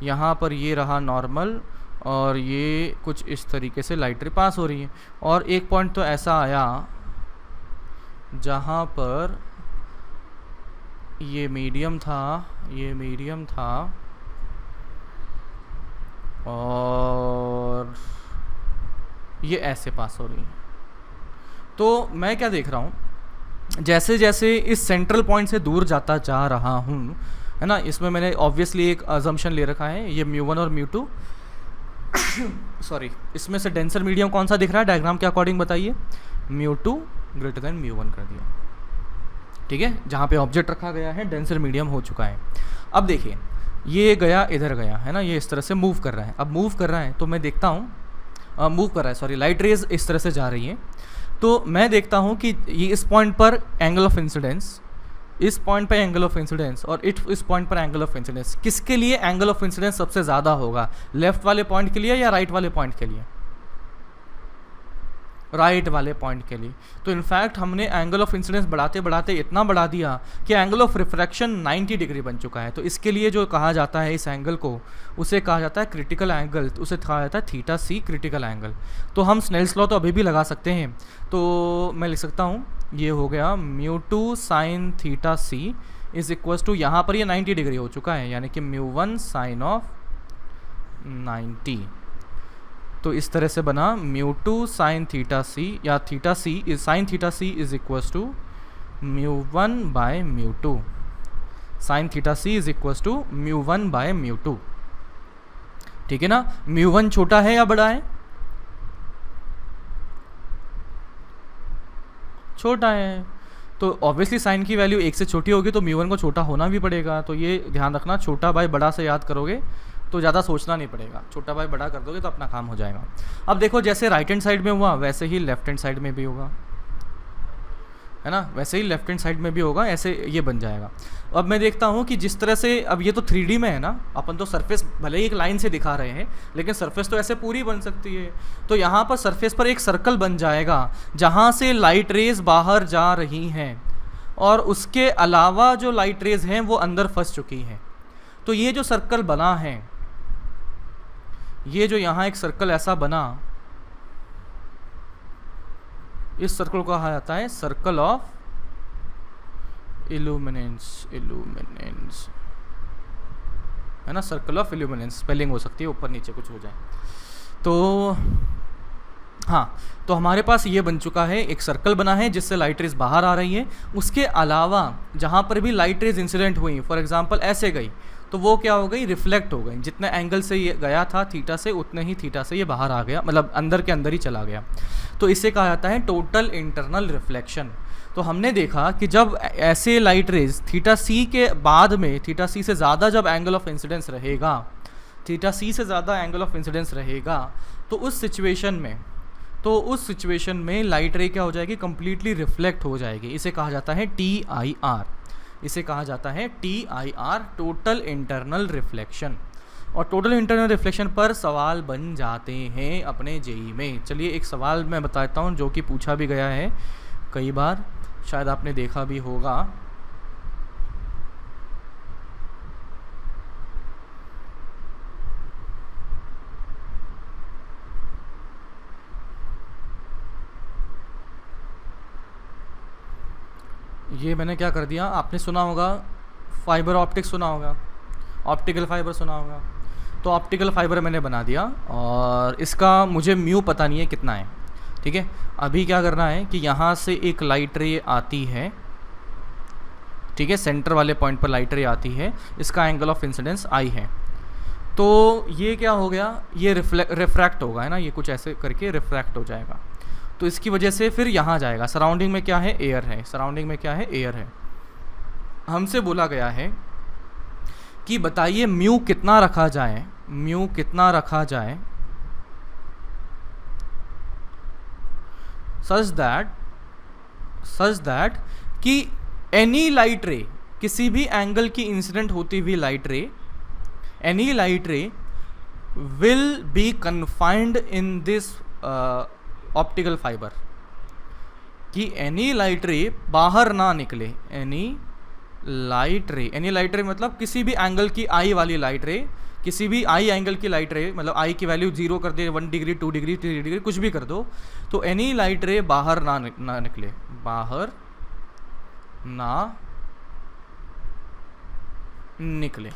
यहाँ पर ये रहा नॉर्मल और ये कुछ इस तरीके से लाइट रे पास हो रही है। और एक पॉइंट तो ऐसा आया जहाँ पर ये मीडियम था, ये मीडियम था और ये ऐसे पास हो रही है। तो मैं क्या देख रहा हूँ, जैसे जैसे इस सेंट्रल पॉइंट से दूर जाता जा रहा हूँ, है ना, इसमें मैंने ऑब्वियसली एक अजम्पशन ले रखा है, ये μ1 और μ2 सॉरी, इसमें से डेंसर मीडियम कौन सा दिख रहा है डायग्राम के अकॉर्डिंग बताइए, μ2 ग्रेटर देन μ1 कर दिया, ठीक है। जहाँ पे ऑब्जेक्ट रखा गया है डेंसर मीडियम हो चुका है। अब देखिए ये गया इधर गया, है ना, ये इस तरह से मूव कर रहा है। अब मूव कर रहा है तो मैं देखता हूँ, मूव कर रहा है सॉरी, लाइट रेज इस तरह से जा रही है, तो मैं देखता हूँ कि ये इस पॉइंट पर एंगल ऑफ इंसिडेंस, इस पॉइंट पर एंगल ऑफ इंसिडेंस और इस पॉइंट पर एंगल ऑफ इंसिडेंस, किसके लिए एंगल ऑफ इंसिडेंस सबसे ज़्यादा होगा, लेफ्ट वाले पॉइंट के लिए या राइट वाले पॉइंट के लिए, राइट वाले पॉइंट के लिए। तो इनफैक्ट हमने एंगल ऑफ इंसिडेंस बढ़ाते बढ़ाते इतना बढ़ा दिया कि एंगल ऑफ रिफ्रैक्शन 90 डिग्री बन चुका है। तो इसके लिए जो कहा जाता है इस एंगल को, उसे कहा जाता है क्रिटिकल एंगल, उसे कहा जाता है θc क्रिटिकल एंगल। तो हम स्नेल्स लॉ तो अभी भी लगा सकते हैं, तो मैं लिख सकता हूँ ये हो गया μ2 sin θc is equals to, यहाँ पर ये 90 डिग्री हो चुका है, यानी कि μ1 sin ऑफ 90। तो इस तरह से बना μ2 sin θc या θc is sin θc is equals to μ1 by μ2, sin θc is equals to μ1 by μ2, ठीक है ना। μ1 छोटा है या बड़ा है, छोटा है, तो ऑब्वियसली साइन की वैल्यू 1 से छोटी होगी तो μ1 को छोटा होना भी पड़ेगा। तो ये ध्यान रखना, छोटा बाय बड़ा से याद करोगे तो ज़्यादा सोचना नहीं पड़ेगा, छोटा बाय बड़ा कर दोगे तो अपना काम हो जाएगा। अब देखो जैसे राइट हैंड साइड में हुआ वैसे ही लेफ्ट हैंड साइड में भी होगा। है ना, वैसे ही लेफ्ट हैंड साइड में भी होगा, ऐसे ये बन जाएगा। अब मैं देखता हूँ कि जिस तरह से, अब ये तो 3D में है ना, अपन तो सरफेस भले ही एक लाइन से दिखा रहे हैं, लेकिन सरफेस तो ऐसे पूरी बन सकती है। तो यहाँ पर सरफेस पर एक सर्कल बन जाएगा जहाँ से लाइट रेज बाहर जा रही हैं, और उसके अलावा जो लाइट रेज हैं वो अंदर फंस चुकी हैं। तो ये जो सर्कल बना है, ये जो यहाँ एक सर्कल ऐसा बना, इस सर्कल को कहा जाता है सर्कल ऑफ इल्यूमिनेंस। इल्यूमिनेंस है ना, सर्कल ऑफ इल्यूमिनेंस स्पेलिंग हो सकती है, ऊपर नीचे कुछ हो जाए तो। हाँ, तो हमारे पास ये बन चुका है, एक सर्कल बना है जिससे लाइट रेज बाहर आ रही है। उसके अलावा जहाँ पर भी लाइट रेज इंसिडेंट हुई, फॉर एग्जांपल ऐसे गई, तो वो क्या हो गई, रिफ्लेक्ट हो गई। जितने एंगल से ये गया था थीटा से, उतने ही थीटा से ये बाहर आ गया, मतलब अंदर के अंदर ही चला गया। तो इसे कहा जाता है टोटल इंटरनल रिफ्लेक्शन। तो हमने देखा कि जब ऐसे लाइट रेज थीटा सी के बाद में, थीटा सी से ज़्यादा जब एंगल ऑफ इंसिडेंस रहेगा, थीटा सी से ज़्यादा एंगल ऑफ इंसिडेंस रहेगा, तो उस सिचुएशन में लाइट रे क्या हो जाएगी, कंप्लीटली रिफ्लेक्ट हो जाएगी। इसे कहा जाता है TIR। इसे कहा जाता है TIR, टोटल इंटरनल रिफ्लेक्शन। और टोटल इंटरनल रिफ्लेक्शन पर सवाल बन जाते हैं अपने जेई में। चलिए एक सवाल मैं बताता हूँ जो कि पूछा भी गया है कई बार, शायद आपने देखा भी होगा। ये मैंने क्या कर दिया, आपने सुना होगा फाइबर ऑप्टिक्स, सुना होगा ऑप्टिकल फाइबर, सुना होगा। तो ऑप्टिकल फाइबर मैंने बना दिया, और इसका मुझे म्यू पता नहीं है कितना है। ठीक है, अभी क्या करना है कि यहाँ से एक लाइट रे आती है, ठीक है, सेंटर वाले पॉइंट पर लाइट रे आती है, इसका एंगल ऑफ इंसिडेंस I है। तो ये क्या हो गया, ये रिफ्रैक्ट होगा, है ना, ये कुछ ऐसे करके रिफ्रैक्ट हो जाएगा। तो इसकी वजह से फिर यहाँ जाएगा। सराउंडिंग में क्या है, एयर है। सराउंडिंग में क्या है, एयर है। हमसे बोला गया है कि बताइए म्यू कितना रखा जाए, म्यू कितना रखा जाए सच दैट कि एनी लाइट रे, किसी भी एंगल की इंसिडेंट होती हुई लाइट रे, एनी लाइट रे will be confined in this optical fibre, कि एनी लाइट रे बाहर ना निकले। एनी लाइट रे मतलब किसी भी एंगल की आई वाली लाइट रे, किसी भी आई एंगल की लाइट रे, मतलब आई की वैल्यू 0 कर दे, 1 डिग्री 2 डिग्री 3 डिग्री कुछ भी कर दो, तो एनी लाइट रे बाहर ना निकले, बाहर ना निकले।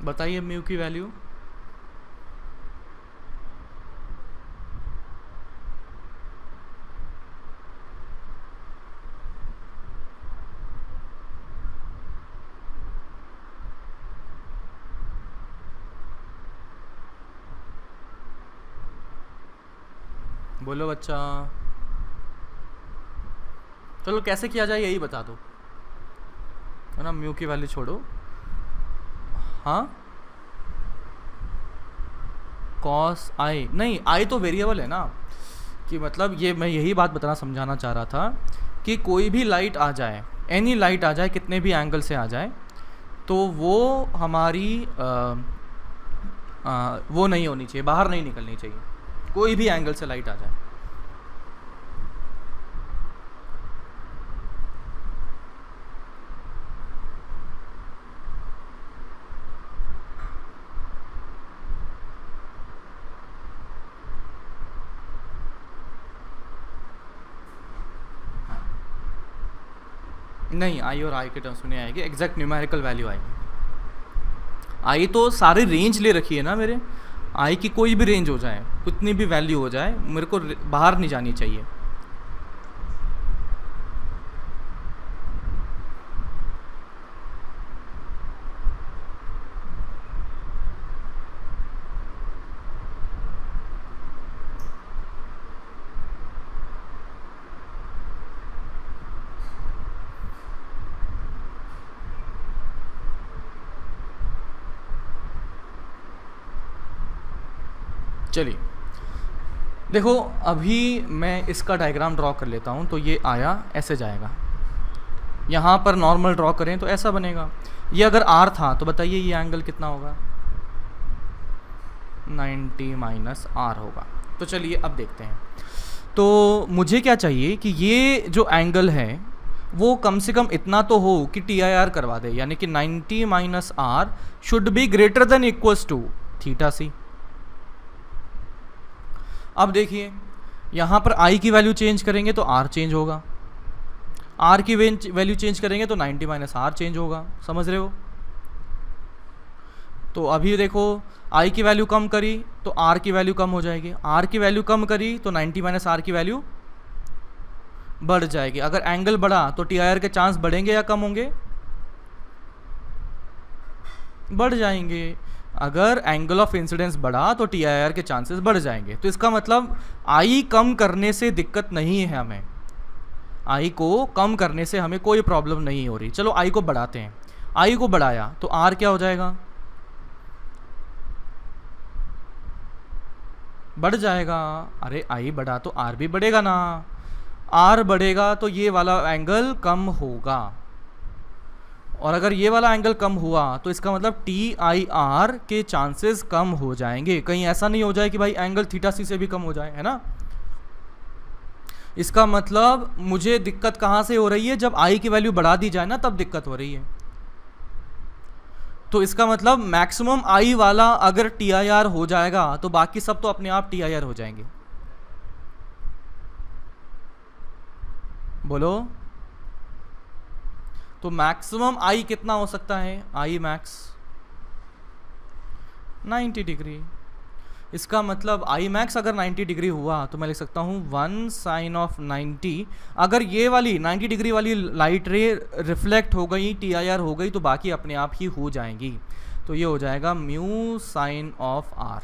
बताइए म्यू की वैल्यू। बोलो बच्चा, चलो कैसे किया जाए यही बता दो, है ना। म्यू की वैल्यू छोड़ो, हाँ, कॉस आई नहीं, आई तो वेरिएबल है ना, कि मतलब ये मैं यही बात बताना समझाना चाह रहा था कि कोई भी लाइट आ जाए, एनी लाइट आ जाए, कितने भी एंगल से आ जाए, तो वो हमारी वो नहीं होनी चाहिए, बाहर नहीं निकलनी चाहिए, कोई भी एंगल से लाइट आ जाए। नहीं, आई और आई के टर्म्स में नहीं आएगी, एग्जैक्ट न्यूमेरिकल वैल्यू आएगी। आई तो सारी रेंज ले रखी है ना मेरे, आई की कोई भी रेंज हो जाए, कितनी भी वैल्यू हो जाए, मेरे को बाहर नहीं जानी चाहिए। चलिए देखो, अभी मैं इसका डायग्राम ड्रॉ कर लेता हूँ। तो ये आया, ऐसे जाएगा, यहाँ पर नॉर्मल ड्रॉ करें तो ऐसा बनेगा। ये अगर आर था तो बताइए ये एंगल कितना होगा, 90 माइनस आर होगा। तो चलिए अब देखते हैं। तो मुझे क्या चाहिए कि ये जो एंगल है वो कम से कम इतना तो हो कि टी आई आर करवा दे, यानी कि 90 minus R should be greater than equals to theta C. अब देखिए, यहाँ पर आई की वैल्यू चेंज करेंगे तो आर चेंज होगा, आर की वैल्यू चेंज करेंगे तो 90 माइनस आर चेंज होगा, समझ रहे हो। तो अभी देखो, आई की वैल्यू कम करी तो आर की वैल्यू कम हो जाएगी, आर की वैल्यू कम करी तो 90 माइनस आर की वैल्यू बढ़ जाएगी। अगर एंगल बढ़ा तो टी आई आर के चांस बढ़ेंगे या कम होंगे, बढ़ जाएंगे। अगर एंगल ऑफ इंसिडेंस बढ़ा तो टी आई आर के चांसेस बढ़ जाएंगे। तो इसका मतलब आई कम करने से दिक्कत नहीं है हमें, आई को कम करने से हमें कोई प्रॉब्लम नहीं हो रही। चलो आई को बढ़ाते हैं, आई को बढ़ाया तो आर क्या हो जाएगा, बढ़ जाएगा। अरे आई बढ़ा तो आर भी बढ़ेगा ना, आर बढ़ेगा तो ये वाला एंगल कम होगा, और अगर ये वाला एंगल कम हुआ तो इसका मतलब टी आई आर के चांसेस कम हो जाएंगे। कहीं ऐसा नहीं हो जाए कि भाई एंगल थीटा सी से भी कम हो जाए, है ना। इसका मतलब मुझे दिक्कत कहाँ से हो रही है, जब आई की वैल्यू बढ़ा दी जाए ना तब दिक्कत हो रही है। तो इसका मतलब मैक्सिमम आई वाला अगर टी आई आर हो जाएगा तो बाकी सब तो अपने आप टी आई आर हो जाएंगे। बोलो, तो मैक्सिमम आई कितना हो सकता है, आई मैक्स 90 डिग्री। इसका मतलब आई मैक्स अगर 90 डिग्री हुआ तो मैं लिख सकता हूँ 1 साइन ऑफ 90। अगर ये वाली 90 डिग्री वाली लाइट रे रिफ्लेक्ट हो गई, टी आई आर हो गई, तो बाकी अपने आप ही हो जाएंगी। तो ये हो जाएगा म्यू साइन ऑफ आर।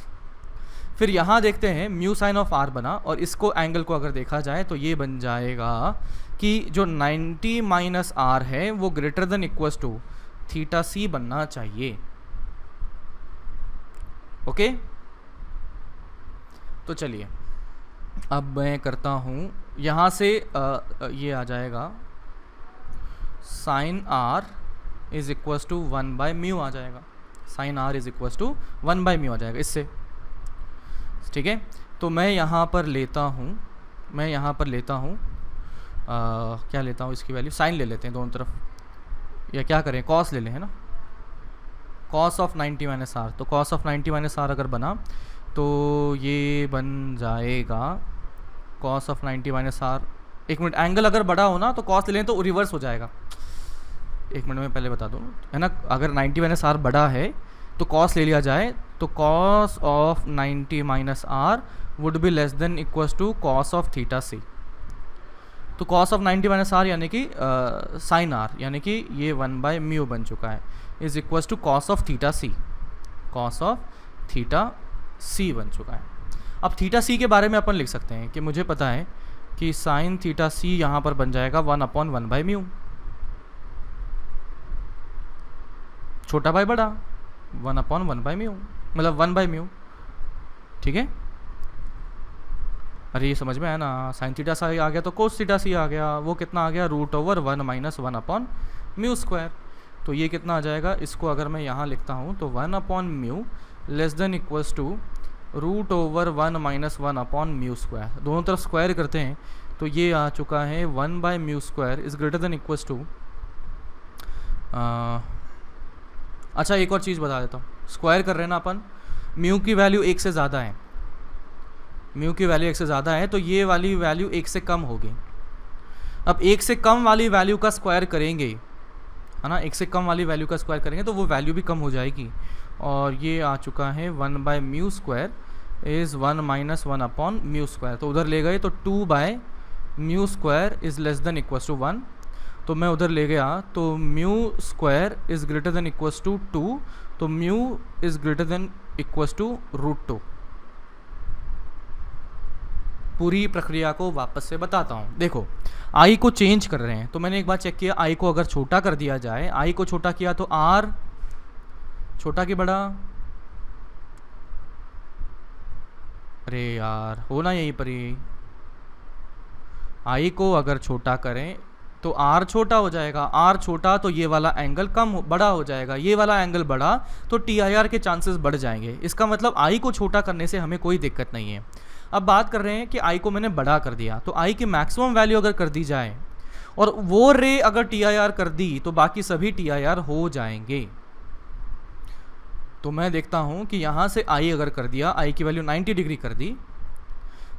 फिर यहाँ देखते हैं, म्यू साइन ऑफ आर बना, और इसको एंगल को अगर देखा जाए तो ये बन जाएगा कि जो 90 माइनस आर है वो greater than equals to theta C बनना चाहिए। ओके, तो चलिए अब मैं करता हूँ, यहाँ से ये आ जाएगा sine R is equals to 1 by mu आ जाएगा, sine R is equals to 1 by mu आ जाएगा इससे, ठीक है। तो मैं यहाँ पर लेता हूँ, क्या लेता हूँ, इसकी वैल्यू साइन ले लेते हैं दोनों तरफ, या क्या करें, कॉस ले लें, है ना, कॉस ऑफ 90 माइनस आर। तो कॉस ऑफ 90 माइनस आर अगर बना तो ये बन जाएगा कॉस ऑफ 90 माइनस आर। एक मिनट, एंगल अगर बड़ा हो ना तो कॉस ले लें तो रिवर्स हो जाएगा। एक मिनट में पहले बता दूँ, है ना, अगर 90 माइनस आर बड़ा है तो कॉस ले लिया जाए, तो cos of 90 minus R would be less than equals to cos of theta C. तो कॉस ऑफ 90 माइनस आर यानी कि साइन आर, यानी कि ये 1 बाय म्यू बन चुका है, is equals to cos of theta C, cos of theta C बन चुका है। अब थीटा सी के बारे में अपन लिख सकते हैं कि मुझे पता है कि साइन थीटा सी यहाँ पर बन जाएगा 1/1 बाय म्यू, छोटा बाय बड़ा, 1/1 बाय म्यू, मतलब 1 बाय म्यू, ठीक है। अरे ये समझ में आया ना, साइन थीटा सी आ गया तो कोस थीटा सी आ गया, वो कितना आ गया, √1 माइनस 1/म्यू स्क्वायर। तो ये कितना आ जाएगा, इसको अगर मैं यहाँ लिखता हूँ तो 1/म्यू less than equals to √1 minus 1/म्यू स्क्वायर। दोनों तरफ स्क्वायर करते हैं तो ये आ चुका है 1 by mu square is greater than equals to, अच्छा एक और चीज़ बता देता हूँ, स्क्वायर कर रहे हैं ना अपन, म्यू की वैल्यू 1 से ज़्यादा है, म्यू की वैल्यू 1 से ज़्यादा है तो ये वाली वैल्यू 1 से कम होगी। अब 1 से कम वाली वैल्यू का स्क्वायर करेंगे, है ना, 1 से कम वाली वैल्यू का स्क्वायर करेंगे तो वो वैल्यू भी कम हो जाएगी। और ये आ चुका है 1/μ² इज़ 1 - 1/μ²। तो उधर ले गए तो 2/μ² is less than equals to 1। तो मैं उधर ले गया तो μ² is greater than equals to 2, तो mu is greater than equals to √2। पूरी प्रक्रिया को वापस से बताता हूँ। देखो आई को चेंज कर रहे हैं, तो मैंने एक बार चेक किया, आई को अगर छोटा कर दिया जाए, आई को छोटा किया तो आर छोटा कि बड़ा, अरे यार होना यहीं पर ही, आई को अगर छोटा करें तो आर छोटा हो जाएगा, आर छोटा तो ये वाला एंगल बड़ा हो जाएगा, ये वाला एंगल बड़ा तो TIR के चांसेस बढ़ जाएंगे। इसका मतलब आई को छोटा करने से हमें कोई दिक्कत नहीं है। अब बात कर रहे हैं कि आई को मैंने बड़ा कर दिया, तो आई की मैक्सिमम वैल्यू अगर कर दी जाए और वो रे अगर TIR कर दी तो बाकी सभी TIR हो जाएंगे। तो मैं देखता हूं कि यहां से आई अगर कर दिया, आई की वैल्यू 90 डिग्री कर दी,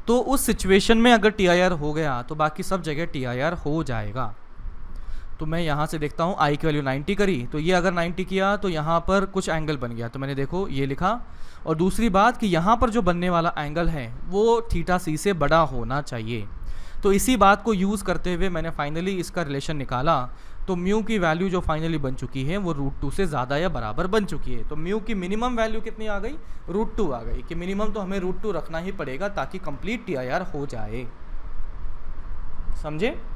तो उस सिचुएशन में अगर TIR हो गया तो बाकी सब जगह TIR हो जाएगा। तो मैं यहाँ से देखता हूँ आई की वैल्यू 90 करी, तो ये अगर 90 किया तो यहाँ पर कुछ एंगल बन गया, तो मैंने देखो ये लिखा। और दूसरी बात कि यहाँ पर जो बनने वाला एंगल है वो θc से बड़ा होना चाहिए। तो इसी बात को यूज़ करते हुए मैंने फाइनली इसका रिलेशन निकाला, तो म्यू की वैल्यू जो फाइनली बन चुकी है वो √2 से ज़्यादा या बराबर बन चुकी है। तो म्यू की मिनिमम वैल्यू कितनी आ गई, √2 आ गई, कि मिनिमम तो हमें √2 रखना ही पड़ेगा ताकि कंप्लीट TIR हो जाए। समझे?